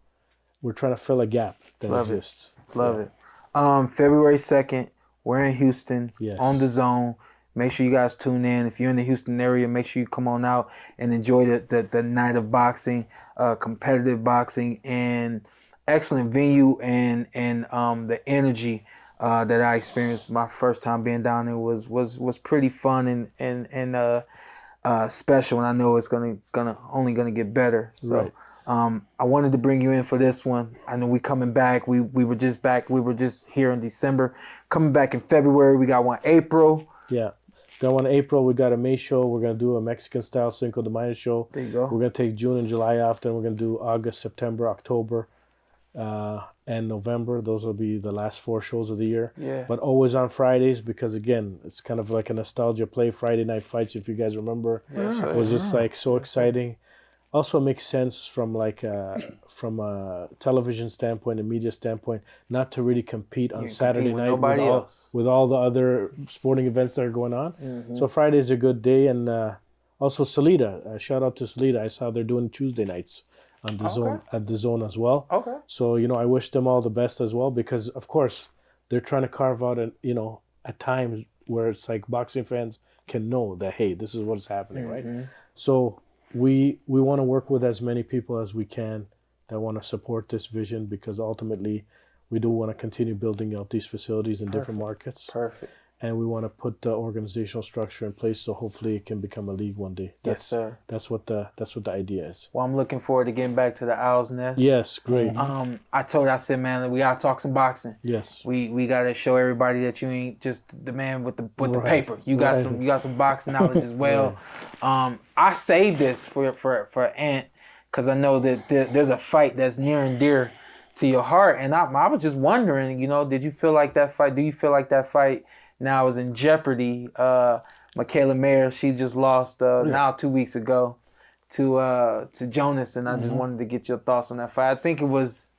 a gap that exists. Love it. February 2nd, we're in Houston on the Zone. Make sure you guys tune in. If you're in the Houston area, make sure you come on out and enjoy the night of boxing, competitive boxing, and excellent venue and the energy that I experienced my first time being down there was pretty fun and special, and I know it's only gonna get better. So I wanted to bring you in for this one. I know we coming back. We were just back. We were just here in December. Coming back in February. We got one April. Yeah. Got one in April. We got a May show. We're going to do a Mexican-style Cinco de Mayo show. There you go. We're going to take June and July off. Then we're going to do August, September, October, and November. Those will be the last 4 shows of the year. Yeah. But always on Fridays because, again, it's kind of like a nostalgia play. Friday Night Fights, if you guys remember. It was just like so exciting. also makes sense from like from a television standpoint, a media standpoint, not to really compete on Saturday night with all the other sporting events that are going on. Mm-hmm. So Friday is a good day, and also Salida. Shout out to Salida. I saw they're doing Tuesday nights on the zone at the zone as well. Okay. So I wish them all the best as well, because of course they're trying to carve out at times where it's like boxing fans can know that, hey, this is what's happening, mm-hmm. right? So we want to work with as many people as we can that want to support this vision, because ultimately we do want to continue building out these facilities in different markets. Perfect. And we want to put the organizational structure in place so hopefully it can become a league one day. Yes, sir. That's what the idea is. Well, I'm looking forward to getting back to the Owl's Nest. Yes, great. I said, man, we gotta talk some boxing. Yes. We gotta show everybody that you ain't just the man with the paper. You got some boxing knowledge as well. Right. I saved this for Antt, because I know that there's a fight that's near and dear to your heart, and I was just wondering, did you feel like that fight? Do you feel like that fight now is in jeopardy? Mikaela Mayer, she just lost now 2 weeks ago to Jonas, and I just wanted to get your thoughts on that fight. I think it was.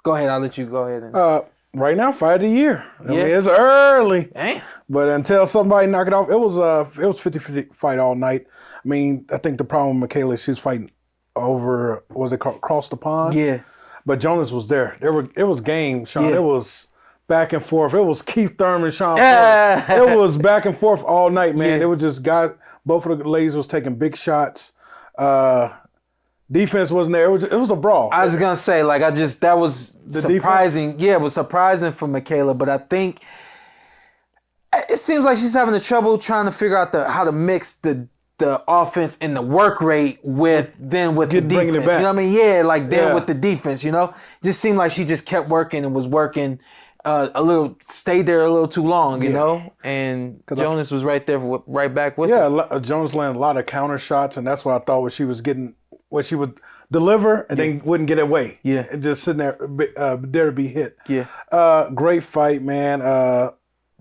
Go ahead, I'll let you go ahead. Right now, fight of the year. I mean, it's early. Damn. But until somebody knock it off, it was 50-50 fight all night. I mean, I think the problem with Mikaela, she was fighting over, was it called across the pond? Yeah. But Jonas was there. It was game, Shawn. Yeah. It was back and forth. It was Keith Thurman, Shawn Porter. It was back and forth all night, man. It was just both of the ladies was taking big shots. Defense wasn't there. It was a brawl. I was gonna say, that was surprising. Defense? Yeah, it was surprising for Mikaela, but I think it seems like she's having the trouble trying to figure out how to mix the offense and the work rate with the defense. It back. You know what I mean? Yeah, with the defense. Just seemed like she just kept working and was working stayed there a little too long. You know, and Jonas was right there, right back with her. Yeah, Jonas landed a lot of counter shots, and that's what I thought what she was getting. What she would deliver and then wouldn't get away. Yeah. And just sitting there to be hit. Yeah. Great fight, man.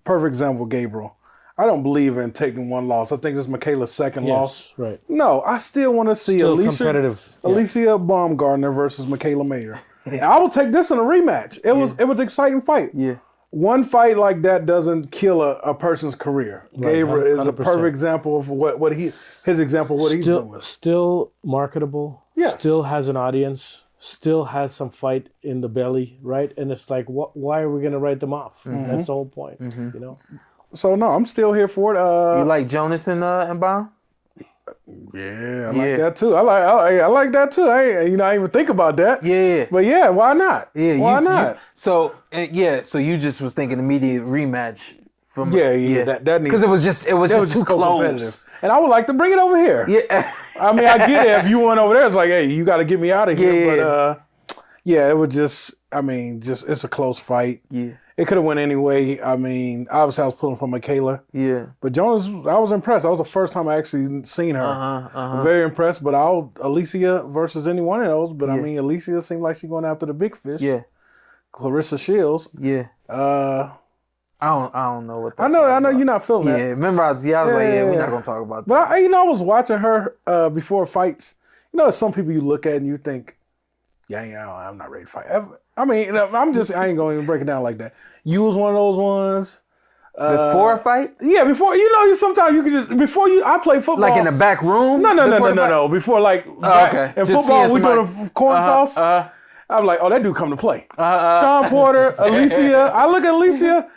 Perfect example, Gabriel. I don't believe in taking one loss. I think this is Mikaela's second loss. Right. No, I still want to see Alicia Baumgardner versus Mikaela Mayer. I will take this in a rematch. It was an exciting fight. Yeah. One fight like that doesn't kill a person's career. Right, Gabriel is 100%. A perfect example of what he's doing. Still marketable. Yes. Still has an audience. Still has some fight in the belly, right? And it's like, why are we going to write them off? Mm-hmm. That's the whole point, So no, I'm still here for it. You like Jonas and Baum? Yeah, I like that too. I like that too. I didn't even think about that. Yeah. But yeah, why not? Yeah, why not? So you just was thinking immediate rematch from that needs, because it was just too close. And I would like to bring it over here. Yeah. I mean, I get it. If you went over there, it's like, hey, you got to get me out of here. Yeah. But it would just it's a close fight. Yeah. It could have went anyway. I mean, obviously I was pulling for Mikaela. Yeah. But Jonas, I was impressed. That was the first time I actually seen her. I'm very impressed. But Alicia versus any one of those. But I mean, Alicia seemed like she's going after the big fish. Yeah. Clarissa Shields. Yeah. I don't know what that's I know you're not feeling that. Yeah. Remember, I was like, we're not going to talk about that. But I was watching her before fights. Some people you look at and you think, I'm not ready to fight. I mean, I ain't going to even break it down like that. You was one of those ones. Before a fight? Yeah, before. Sometimes you can just, I play football. Like in the back room? No. Before, okay. In just football, we doing a coin toss. I'm like, that dude come to play. Shawn Porter, Alicia. I look at Alicia,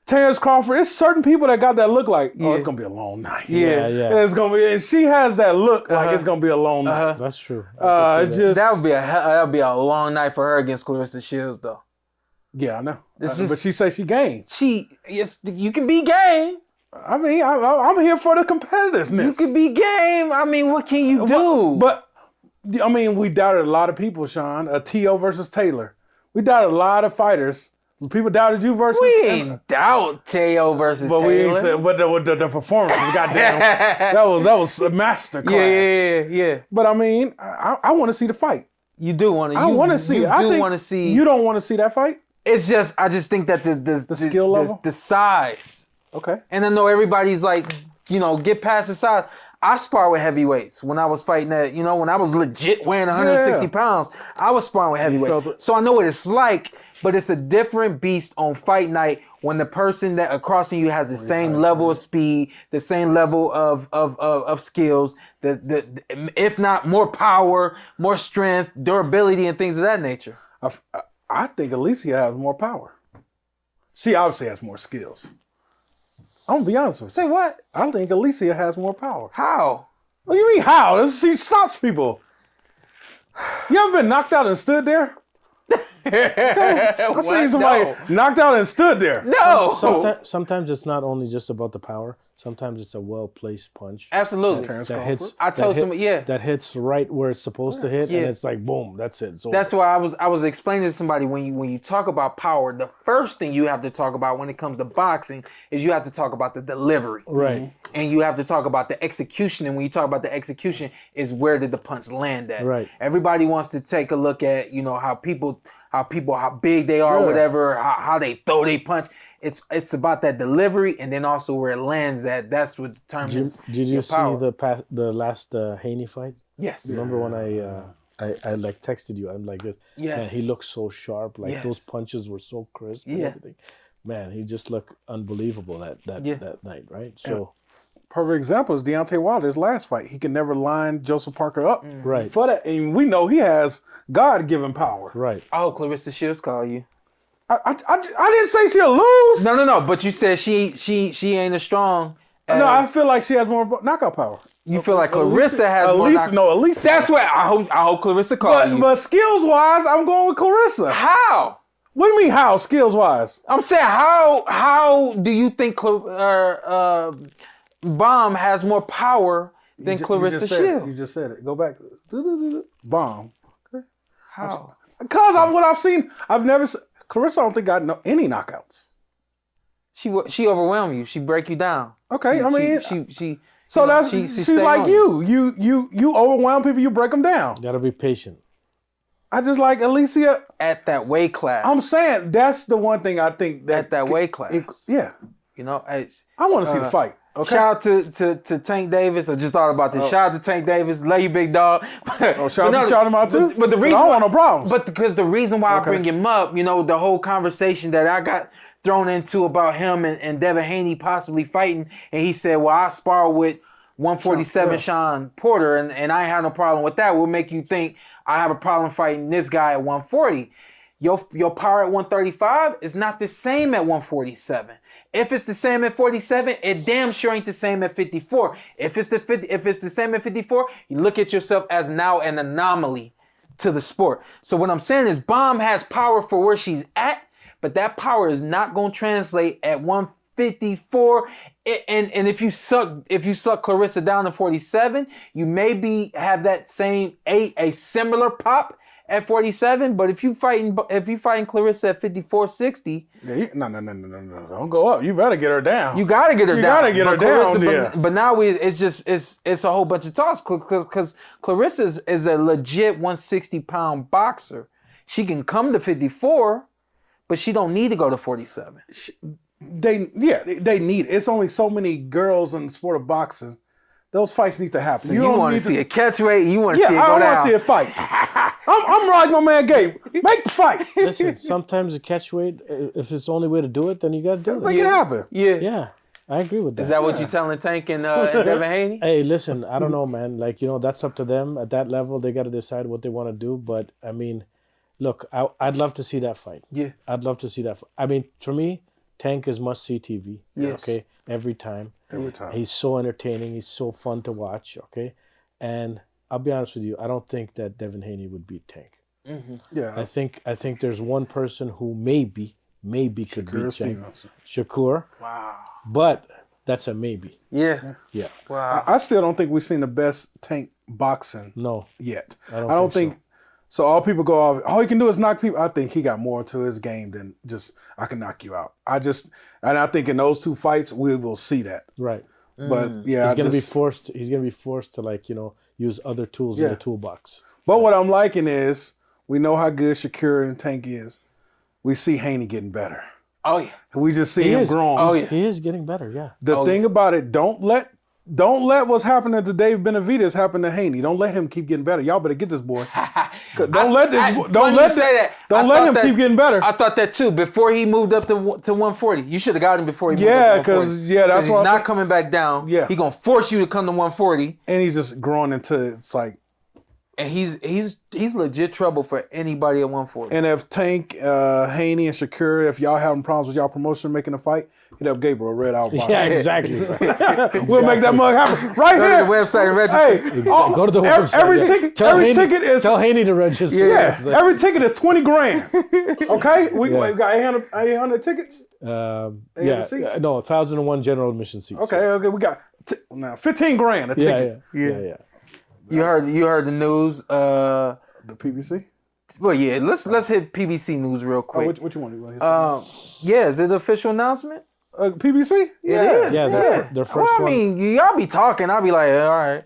Terrence Crawford. It's certain people that got that look like, it's going to be a long night. Yeah. It's going to be, and she has that look like it's going to be a long night. That's true. That would be a long night for her against Clarissa Shields, though. Yeah, I know. But she says she game. You can be game. I mean, I'm here for the competitiveness. You can be game. I mean, what can you do? But I mean, we doubted a lot of people, Shawn. T.O. versus Taylor. We doubted a lot of fighters. People doubted you versus. We ain't doubt T.O. versus Taylor. But we ain't said, but the performance, goddamn, that was a masterclass. Yeah. But I mean, I want to see the fight. You do want to. I want to see. I think want to see. You don't want to see that fight. It's just, I just think that the skill level, the size. Okay. And I know everybody's like, get past the size. I spar with heavyweights when I was fighting that. You know, when I was legit weighing 160 pounds, I was sparring with heavyweights. So I know what it's like, but it's a different beast on fight night when the person that across from you has the same level of speed, the same level of skills, if not more power, more strength, durability, and things of that nature. I think Alicia has more power. She obviously has more skills. I'm going to be honest with you. Say what? I think Alicia has more power. How? What do you mean how? She stops people. You ever been knocked out and stood there? I seen somebody knocked out and stood there. No. Sometimes it's not only just about the power. Sometimes it's a well-placed punch. Absolutely. That hits. I told somebody, that hits right where it's supposed to hit, and it's like boom, that's it. That's why I was explaining to somebody when you talk about power, the first thing you have to talk about when it comes to boxing is you have to talk about the delivery, right? And you have to talk about the execution. And when you talk about the execution, is where did the punch land at? Right. Everybody wants to take a look at how big they are, whatever, how they throw, they punch. It's about that delivery, and then also where it lands at. That's what determines. Did you see the last Haney fight? Yes. Remember when I like texted you? I'm like this. Yes. Man, he looked so sharp. Like those punches were so crisp and everything. Man, he just looked unbelievable that night, right? So. Perfect example is Deontay Wilder's last fight. He could never line Joseph Parker up. Right. For that, and we know he has God-given power. Right. Oh, Clarissa Shields called you. I didn't say she'll lose. No. But you said she ain't as strong. No, I feel like she has more knockout power. You feel like Clarissa has more knockout. No, Alicia. That's what I hope Clarissa called you. But skills-wise, I'm going with Clarissa. How? What do you mean how, skills-wise? I'm saying how do you think Bomb has more power than Clarissa Shields? You just said it. Go back. Bomb. Okay. How? Because what I've seen, I've never seen. Clarissa, I don't think got any knockouts. She overwhelmed you. She break you down. Okay, I mean, she. So that's she's like you. You overwhelm people. You break them down. Gotta be patient. I just like Alicia at that weight class. I'm saying that's the one thing I think that at that weight class. Yeah. You know, I want to see the fight. Okay. Shout out to Tank Davis. I just thought about this. Shout out to Tank Davis. Love you, big dog. Shout him out too. But the reason I don't want no problems. But because the reason why I bring him up, you know, the whole conversation that I got thrown into about him and Devin Haney possibly fighting, and he said, "Well, I spar with 147 Shawn Porter, and I ain't have no problem with that." Will make you think I have a problem fighting this guy at 140. Your power at 135 is not the same at 147. If it's the same at 47, it damn sure ain't the same at 54. If it's the same at 54, you look at yourself as now an anomaly to the sport. So what I'm saying is Bomb has power for where she's at, but that power is not going to translate at 154. And if you suck Clarissa down to 47, you maybe have that same a similar pop at 47, but if you fighting Clarissa at 54-60, no, don't go up. You better get her down. You gotta get her down. You gotta get her down. But now it's a whole bunch of talks because Clarissa is a legit 160-pound boxer. She can come to 54, but she don't need to go to 47. They need it. It's only so many girls in the sport of boxing. Those fights need to happen. So you want to see a catch weight? You want to see it go down? I want to see a fight. I'm like my man Gabe. Make the fight. Listen, sometimes the catch weight, if it's the only way to do it, then you got to do it. Make it happen. Yeah, I agree with that. Is that what you telling Tank and Devin Haney? Hey, listen, I don't know, man. Like, you know, that's up to them. At that level, they got to decide what they want to do. But, I mean, look, I'd love to see that fight. Yeah. I'd love to see that fight. I mean, for me, Tank is must-see TV. Yes. Okay? Every time. He's so entertaining. He's so fun to watch. Okay? And I'll be honest with you. I don't think that Devin Haney would beat Tank. Mm-hmm. Yeah. I think there's one person who maybe could beat Tank. Shakur. Wow. But that's a maybe. Yeah. Yeah. Wow. I still don't think we've seen the best Tank boxing yet. I don't think so. All people go off, all he can do is knock people. I think he got more to his game than just, I can knock you out. And I think in those two fights, we will see that. Right. But yeah, he's gonna be forced to, like, you know, use other tools in the toolbox. But what I'm liking is, we know how good Shakur and Tank is. We see Haney getting better. Oh yeah. We just see him growing. Oh yeah. He is getting better. Yeah. The thing about it, don't let Don't let what's happening to Dave Benavidez happen to Haney. Don't let him keep getting better. Y'all better get this boy. Don't let him keep getting better. I thought that too. Before he moved up to 140, you should have got him before he moved up to 140. That's he's what not coming back down. Yeah, he's gonna force you to come to 140, and he's just growing into it's like. And he's legit trouble for anybody at 140. And if Tank, Haney, and Shakur, if y'all having problems with y'all promotion making a fight, hit up Gabriel, Red Out Box. Yeah, exactly. We'll make that mug happen right here. Go to the website and register. Hey, go to the website. Every ticket is. Tell Haney to register. Yeah, every ticket is $20,000. Okay, we got 800 tickets. 800 seats? No, 1,001 general admission seats. Okay, we got now $15,000 a ticket. Yeah. You heard the news. The PBC. Well, yeah. Let's hit PBC news real quick. What you want to do? Is it an official announcement? PBC? It is. Yeah, their first one. I mean, y'all be talking. I'll be like, all right.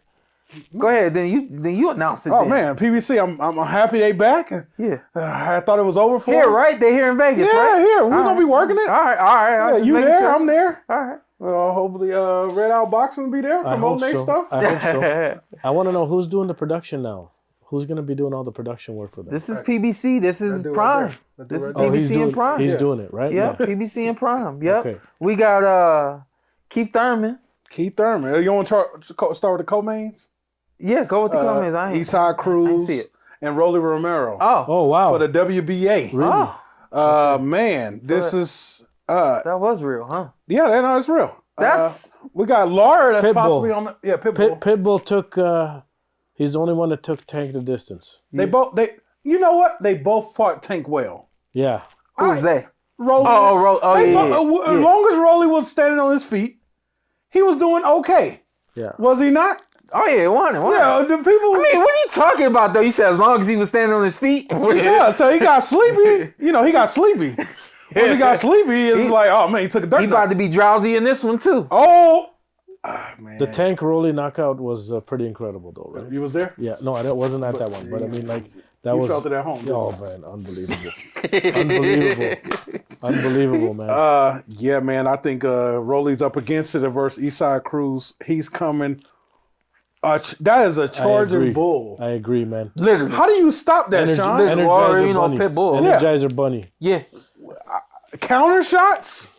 Go ahead. Then you announce it. Oh man, PBC. I'm happy they back. Yeah. I thought it was over for here, them. right? They here in Vegas, right? Yeah, here. We're gonna be working it. All right. Yeah, you there? Sure. I'm there. All right. Hopefully, Red Out Boxing will be there promoting their stuff. I hope so. I want to know who's doing the production now. Who's going to be doing all the production work for them? This is PBC. This is Prime. This is PBC and Prime. He's doing it, right? Yep, PBC and Prime. Yep. Okay. We got Keith Thurman. Keith Thurman. You want to start with the co-mains? Yeah, go with the co-mains. Eastside Cruz. I ain't see it. And Rolly Romero. Oh, wow. For the WBA. Really? Man, this is... that was real, huh? Yeah, no, it's real. That's we got Laura that's Pitbull. Possibly on the Pitbull. Pitbull took he's the only one that took Tank the distance. You know what? They both fought Tank well. Yeah. Who's they? Rolly. Yeah. As long as Rolly was standing on his feet, he was doing okay. Yeah. Was he not? Oh yeah, won. Yeah, the people. I mean, what are you talking about though? You said as long as he was standing on his feet. Yeah, so he got sleepy. He got sleepy. When he got sleepy, it's like, oh man, he took a dirt. He about to be drowsy in this one too. Oh, man. The Tank Rolly knockout was pretty incredible though, right? You was there? Yeah, no, I wasn't at that one, but I mean, like that you was. You felt it at home. Oh man, unbelievable, man. Yeah, man. I think Rolly's up against it versus Eastside Cruz. He's coming. That is a charging bull. I agree, man. Literally. How do you stop that, Shawn? Energizer Bunny. Pitbull. Energizer Bunny. Yeah. Counter shots.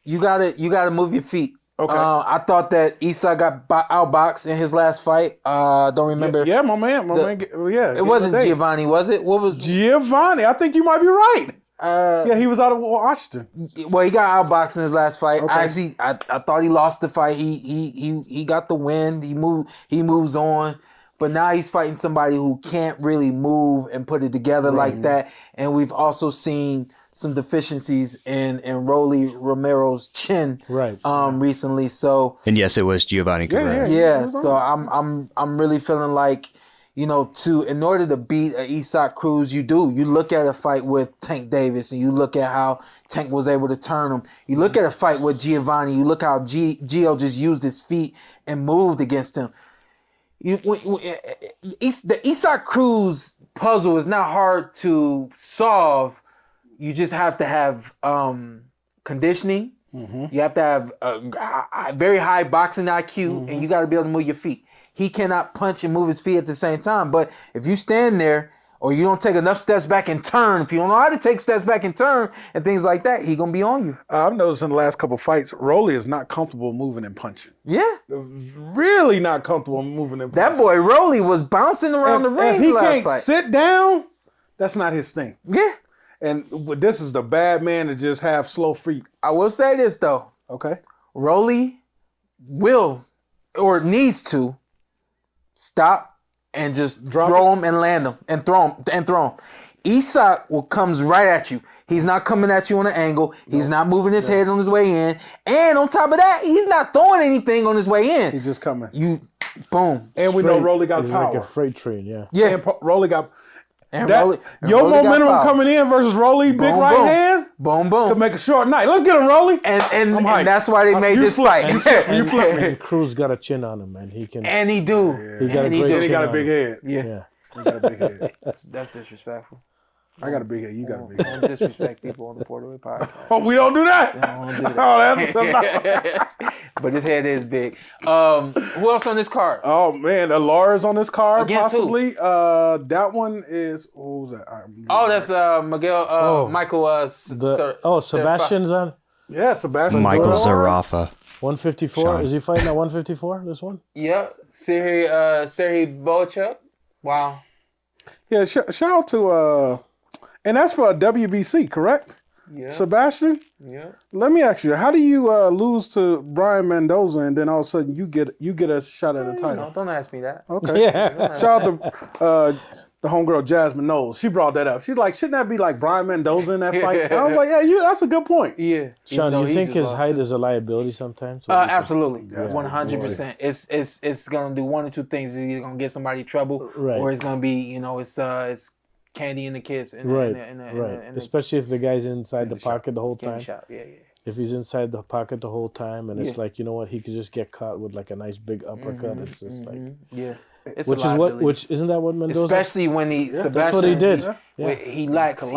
You gotta move your feet. Okay. I thought that Eastside got outboxed in his last fight. Don't remember. Yeah, my man. Yeah. It wasn't Giovanni, was it? What was Giovanni? I think you might be right. Yeah, he was out of Washington. Well, he got outboxed in his last fight. Okay. I thought he lost the fight. He got the win. He moves on. But now he's fighting somebody who can't really move and put it together like that. And we've also seen some deficiencies in Rolly Romero's chin recently. So and yes, it was Giovanni Cabrera. Yeah. So I'm really feeling like, in order to beat an Eastside Cruz, you look at a fight with Tank Davis and you look at how Tank was able to turn him. You look at a fight with Giovanni, you look how Gio just used his feet and moved against him. The Eastside Cruz puzzle is not hard to solve. You just have to have conditioning. Mm-hmm. You have to have a very high boxing IQ, and you got to be able to move your feet. He cannot punch and move his feet at the same time. But if you stand there or you don't take enough steps back and turn, if you don't know how to take steps back and turn and things like that, he going to be on you. I've noticed in the last couple of fights, Rolly is not comfortable moving and punching. Yeah. Really not comfortable moving and punching. That boy Rolly was bouncing around the ring. If he can't sit down, that's not his thing. Yeah. And this is the bad man to just have slow feet. I will say this, though. Okay. Rolly will or needs to stop and just throw him and land him and throw him. Eastside comes right at you. He's not coming at you on an angle. He's not moving his head on his way in. And on top of that, he's not throwing anything on his way in. He's just coming. Boom. And we know Rolly got power. Like a freight train, yeah. Yeah. And Rolly got... Rolly momentum coming in versus Rolly, big right hand. Boom, boom. To make a short night. Let's get him, Rolly. And that's why they made this fight. You flip me. Cruz got a chin on him, man. He can. And he do. He got a great chin. He got a big head. Yeah. He got a big head. That's disrespectful. I got a big head. You got a big head. Don't disrespect people on the PorterWay Podcast. Oh, we don't do that? We don't do that. Oh, that's but his head is big. Who else on this card? Oh man, Lars on this card Against possibly. Who? That one is who's that? That's Michael. Sebastian's on. Yeah, Sebastian. Michael Zarafa. 154. Sean. Is he fighting at 154? This one? Yeah, Serhiy Bochuk. Wow. Yeah, shout out to and that's for a WBC, correct? Yeah. Sebastian. Yeah. Let me ask you, how do you lose to Brian Mendoza and then all of a sudden you get a shot at a title? No, don't ask me that. Okay. Yeah. Shout out to the homegirl Jasmine Knowles. She brought that up. She's like, shouldn't that be like Brian Mendoza in that fight? I was like, yeah, that's a good point. Yeah. Sean, do you think his height is a liability sometimes? Absolutely. 100%. It's gonna do one or two things. It's either gonna get somebody in trouble, or it's gonna be, it's candy in the kids. Right. Especially if the guy's inside the pocket the whole time. Yeah. If he's inside the pocket the whole time, and it's like, you know what, he could just get caught with like a nice big uppercut. It's just like, It's which isn't that what Mendoza? Especially when Sebastian, that's what he did. He lacks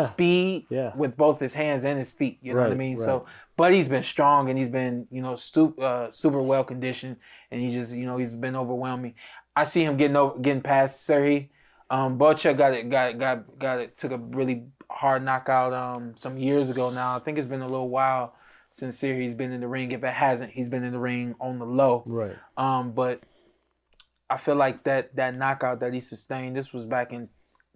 speed with both his hands and his feet. You know what I mean? Right. So, but he's been strong and he's been super well conditioned, and he just he's been overwhelming. I see him getting past Serhiy. Bochuk got it. Took a really hard knockout some years ago now. I think it's been a little while since Serhiy's been in the ring. If it hasn't, he's been in the ring on the low. Right. But I feel like that knockout that he sustained, this was back in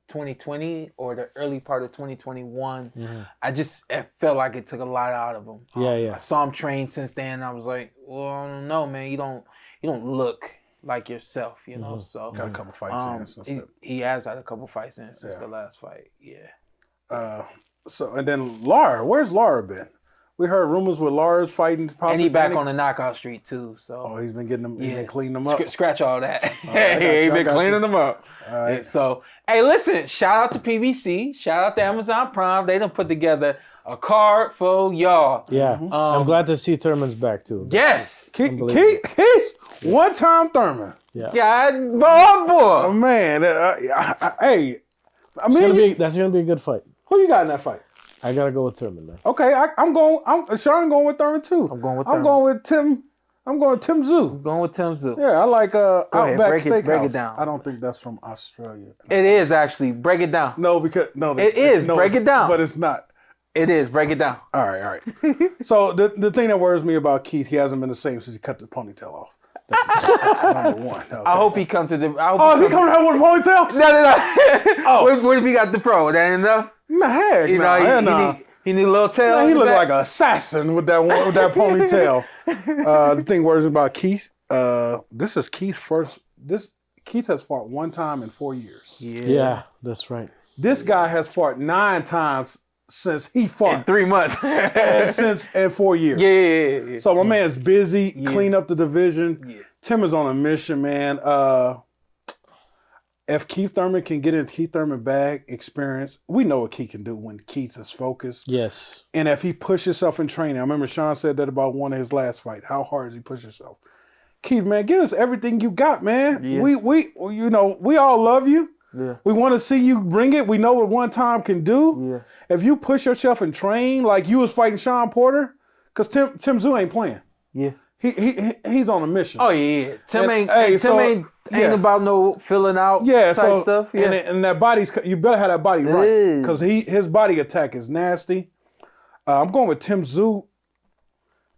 2020 or the early part of 2021. Mm-hmm. It felt like it took a lot out of him. I saw him train since then. And I was like, well, I don't know, man. You don't look like yourself, Mm-hmm. So got a couple fights in since he has had a couple fights in since the last fight. Yeah. So and then Lara, where's Lara been? We heard rumors with Lars fighting. And he back on the knockout streak too. So he's been getting them, he's been cleaning them up. Scratch all that. He's been cleaning them up. All right. So hey, listen, shout out to PBC, shout out to Amazon Prime. They done put together a card for y'all. Yeah, I'm glad to see Thurman's back too. Yes, Keith one-time Thurman. Yeah, boy. Oh man, hey, that's gonna be a good fight. Who you got in that fight? I gotta go with Thurman, man. Okay, Shawn going with Thurman too. I'm going with Tim. I'm going with Tim Tszyu. I'm going with Tim Tszyu. Yeah, I like Outback Steakhouse. Break it down. I don't think that's from Australia. It is actually. Break it down. It is. Break it down. But it's not. It is. Break it down. All right. So the thing that worries me about Keith, he hasn't been the same since he cut the ponytail off. That's number one. Okay. I hope he comes to the. If he comes out with a ponytail? No. What if he got the pro? That ain't enough. He need a little tail. He looked like an assassin with that ponytail. The thing worries me about Keith. This is Keith's first. Keith has fought one time in 4 years. Yeah, that's right. This guy has fought 9 times since he fought in 3 months, and 4 years. Yeah. So my man's busy, clean up the division. Yeah. Tim is on a mission, man. If Keith Thurman can get in Keith Thurman bag experience, we know what Keith can do when Keith is focused. Yes. And if he pushes himself in training, I remember Shawn said that about one of his last fights. How hard does he push himself? Keith, man, give us everything you got, man. Yeah. We all love you. Yeah. We want to see you bring it. We know what one time can do. Yeah. If you push yourself and train like you was fighting Shawn Porter, because Tim Tszyu ain't playing. Yeah. He's on a mission. Oh yeah. Tim ain't about no filling out type stuff. Yeah. And that body's, you better have that body right. Because his body attack is nasty. I'm going with Tim Tszyu,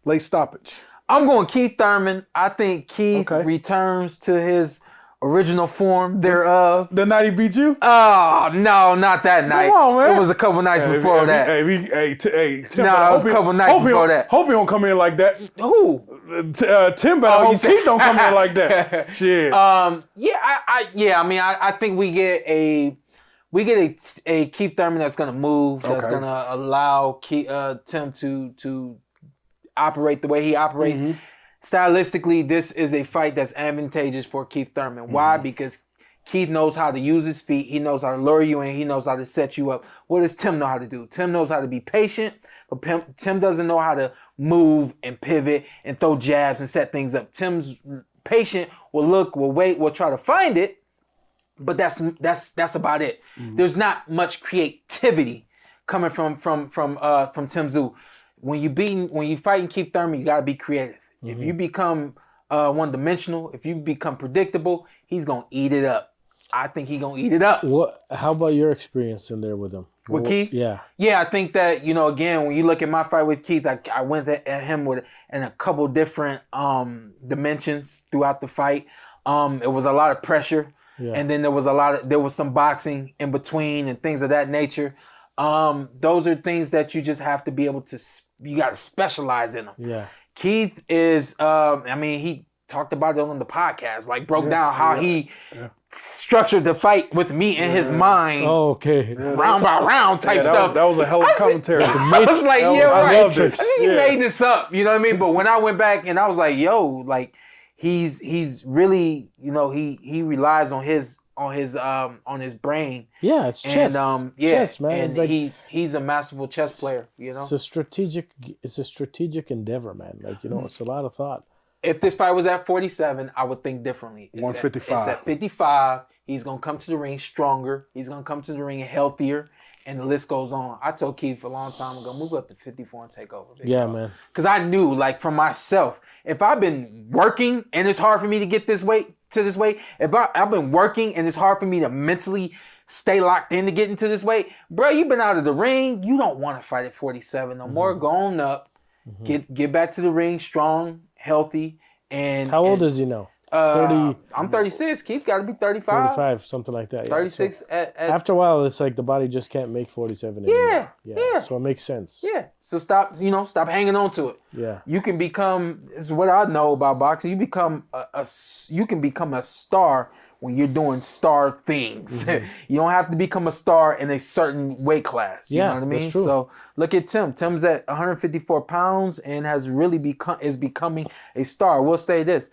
late stoppage. I'm going Keith Thurman. I think Keith returns to his original form thereof. The night he beat you? Oh, no, not that night. Come on, man. It was a couple nights before that. Tim, it was a couple nights before that. Hope he don't come in like that. Who? Tim better hope Keith don't come in like that. Shit. I think we get a Keith Thurman that's gonna move, that's gonna allow Tim to operate the way he operates. Mm-hmm. Stylistically, this is a fight that's advantageous for Keith Thurman. Mm-hmm. Why? Because Keith knows how to use his feet. He knows how to lure you in. He knows how to set you up. What does Tim know how to do? Tim knows how to be patient, but Tim doesn't know how to move and pivot and throw jabs and set things up. Tim's patient, will wait, will try to find it, but that's about it. Mm-hmm. There's not much creativity coming from Tim Tszyu. When you fighting Keith Thurman, you gotta be creative. If you become one-dimensional, if you become predictable, he's gonna eat it up. I think he's gonna eat it up. How about your experience in there with him? With Keith? Yeah. Yeah, I think that, again, when you look at my fight with Keith, I went at him in a couple different dimensions throughout the fight. It was a lot of pressure. Yeah. And then there was some boxing in between and things of that nature. Those are things that you just have to be able to, you got to specialize in them. Yeah. Keith is, he talked about it on the podcast, like broke down how he structured the fight with me in his mind. Oh, okay. Round by round type stuff. That was a hell of commentary. I was like, I loved it. I think you made this up, you know what I mean? But when I went back and I was like, he's really, he relies on his brain. Yeah, it's chess. And chess, man. And like, he's a masterful chess player, It's a strategic endeavor, man. Like, it's a lot of thought. If this fight was at 47, I would think differently. 155. It's at 55. He's going to come to the ring stronger. He's going to come to the ring healthier. And the list goes on. I told Keith a long time ago, move up to 54 and take over. Yeah, man. Because I knew, for myself, if I've been working and it's hard for me to get this weight, if I've been working and it's hard for me to mentally stay locked in to get into this weight, bro, you've been out of the ring. You don't want to fight at 47 no more. Go on up. Get back to the ring strong, healthy. And how old is he now? 30. I'm 36. Keith got to be 35. 35, something like that. Yeah. 36. So after a while, it's like the body just can't make 47 anymore. Yeah. So it makes sense. Yeah. So stop hanging on to it. Yeah. You can become, this is what I know about boxing, you can become a star when you're doing star things. You don't have to become a star in a certain weight class. You know what I mean? That's true. So look at Tim. Tim's at 154 pounds and has really becoming a star. We'll say this.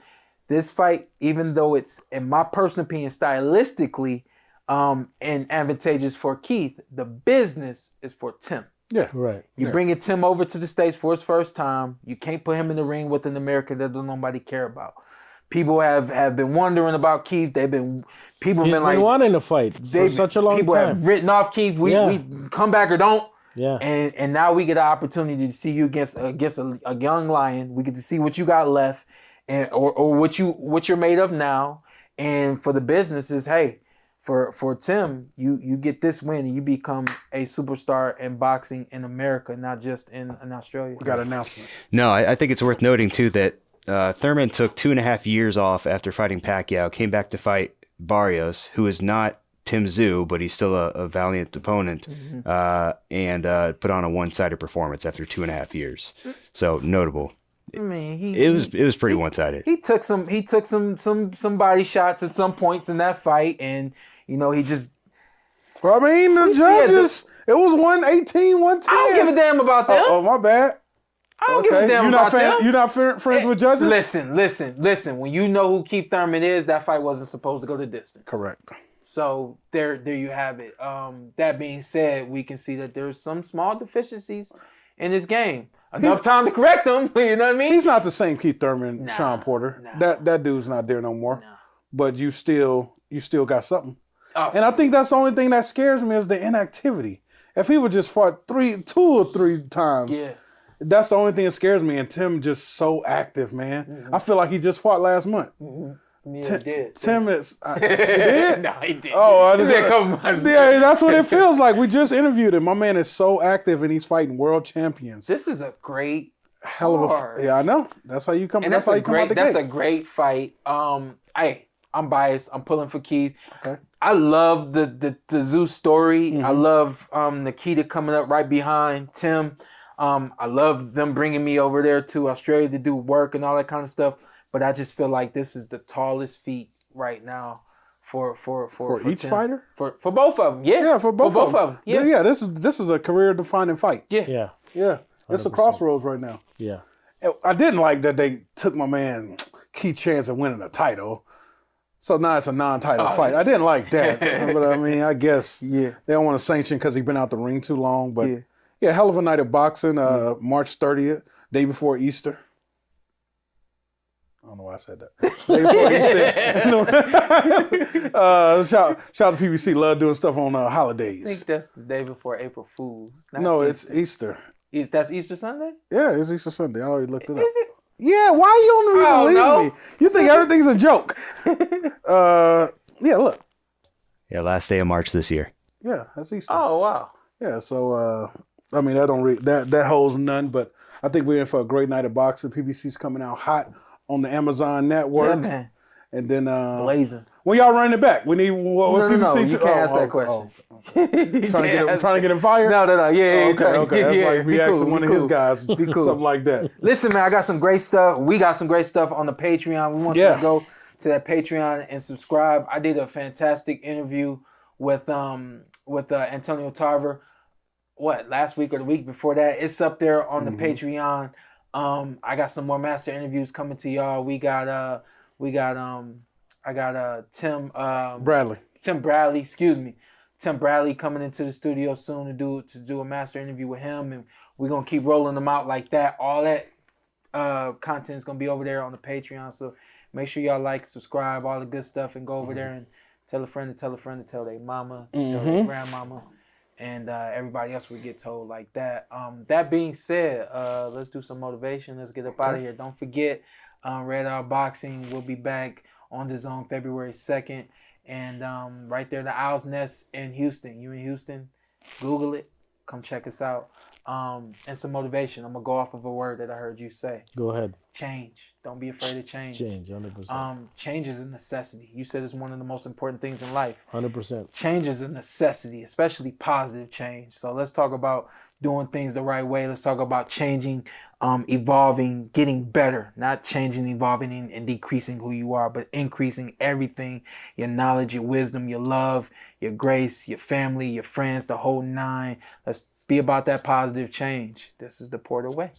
This fight, even though it's, in my personal opinion, stylistically and advantageous for Keith, the business is for Tim. Yeah. Right. You bringing Tim over to the States for his first time. You can't put him in the ring with an American that don't nobody care about. People have been wondering about Keith. He's been wanting to fight for such a long time. People have written off Keith. We come back or don't. Yeah. And now we get an opportunity to see you against a young lion. We get to see what you got left, and or what you're made of now. And for the business is, hey, for Tim, you get this win and you become a superstar in boxing in America, not just in Australia. We got an announcement. No, I think it's worth noting too that Thurman took 2.5 years off after fighting Pacquiao, came back to fight Barrios, who is not Tim Tszyu, but he's still a valiant opponent, and put on a one-sided performance after 2.5 years. So notable. I mean, it was pretty one-sided. He took some body shots at some points in that fight, and he just. Well, I mean, the judges. It was 118, 110. I don't give a damn about them. Oh, my bad. I don't give a damn about them. You're not friends with judges? Listen. When you know who Keith Thurman is, that fight wasn't supposed to go the distance. Correct. So there you have it. That being said, we can see that there's some small deficiencies in this game. Enough time to correct them. You know what I mean? He's not the same Keith Thurman, Shawn Porter. That dude's not there no more. But you still got something. Oh. And I think that's the only thing that scares me is the inactivity. If he would just fought 2 or 3 times. Yeah. That's the only thing that scares me, and Tim just so active, man. I feel like he just fought last month. Yeah, he did. Tim is... he did? No, he didn't. Oh, he did a couple months. Yeah, that's what it feels like. We just interviewed him. My man is so active, and he's fighting world champions. This is a great hell of a... Yeah, I know. That's how you come. And that's how you come out the gate. That's a great fight. I'm biased. I'm pulling for Keith. Okay. I love the Tszyu story. I love Nikita coming up right behind Tim. I love them bringing me over there to Australia to do work and all that kind of stuff. But I just feel like this is the tallest feat right now for each Tim. fighter? For both of them. Yeah. Yeah, for both of them. Yeah. This is a career defining fight. Yeah. It's a crossroads right now. Yeah. I didn't like that they took my man Keith chance of winning a title. So now it's a non-title fight. I didn't like that. But I mean, I guess they don't want to sanction because he's been out the ring too long. But yeah, hell of a night of boxing. March 30th, day before Easter. I don't know why I said that. Day before Easter. Shout out to PBC. Love doing stuff on holidays. I think that's the day before April Fool's. No, Easter. It's Easter. That's Easter Sunday? Yeah, it's Easter Sunday. I already looked it up. Is it? Yeah, why you don't believe me? You think everything's a joke? Yeah, look. Yeah, last day of March this year. Yeah, that's Easter. Oh wow. Yeah, so I mean that holds none, but I think we're in for a great night of boxing. PBC's coming out hot on the Amazon network. Yeah, man. And then blazing. When y'all running it back, we need PBC. No, you can't ask that question. Trying to get him fired? No. Yeah. Okay. That's like reacting cool, one of his guys. Be cool. Something like that. Listen, man, I got some great stuff. We got some great stuff on the Patreon. We want you to go to that Patreon and subscribe. I did a fantastic interview with Antonio Tarver. Last week or the week before that? It's up there on the Patreon. I got some more master interviews coming to y'all. I got Tim Bradley, Tim Bradley coming into the studio soon to do a master interview with him, and we're gonna keep rolling them out like that. All that content is gonna be over there on the Patreon, so make sure y'all like, subscribe, all the good stuff, and go over there and tell a friend to tell a friend to tell their mama, tell their grandmama, and everybody else will get told like that. That being said, let's do some motivation. Let's get up out of here. Don't forget, Red Out Boxing will be back on the Zone February 2nd. And right there, the Owl's Nest in Houston. You in Houston? Google it. Come check us out. And some motivation. I'm going to go off of a word that I heard you say. Go ahead. Change. Don't be afraid of change. Change, 100%. Change is a necessity. You said it's one of the most important things in life. 100%. Change is a necessity, especially positive change. So let's talk about doing things the right way. Let's talk about changing, evolving, getting better. Not changing, evolving, and decreasing who you are, but increasing everything. Your knowledge, your wisdom, your love, your grace, your family, your friends, the whole nine. Let's be about that positive change. This is the Porter Way.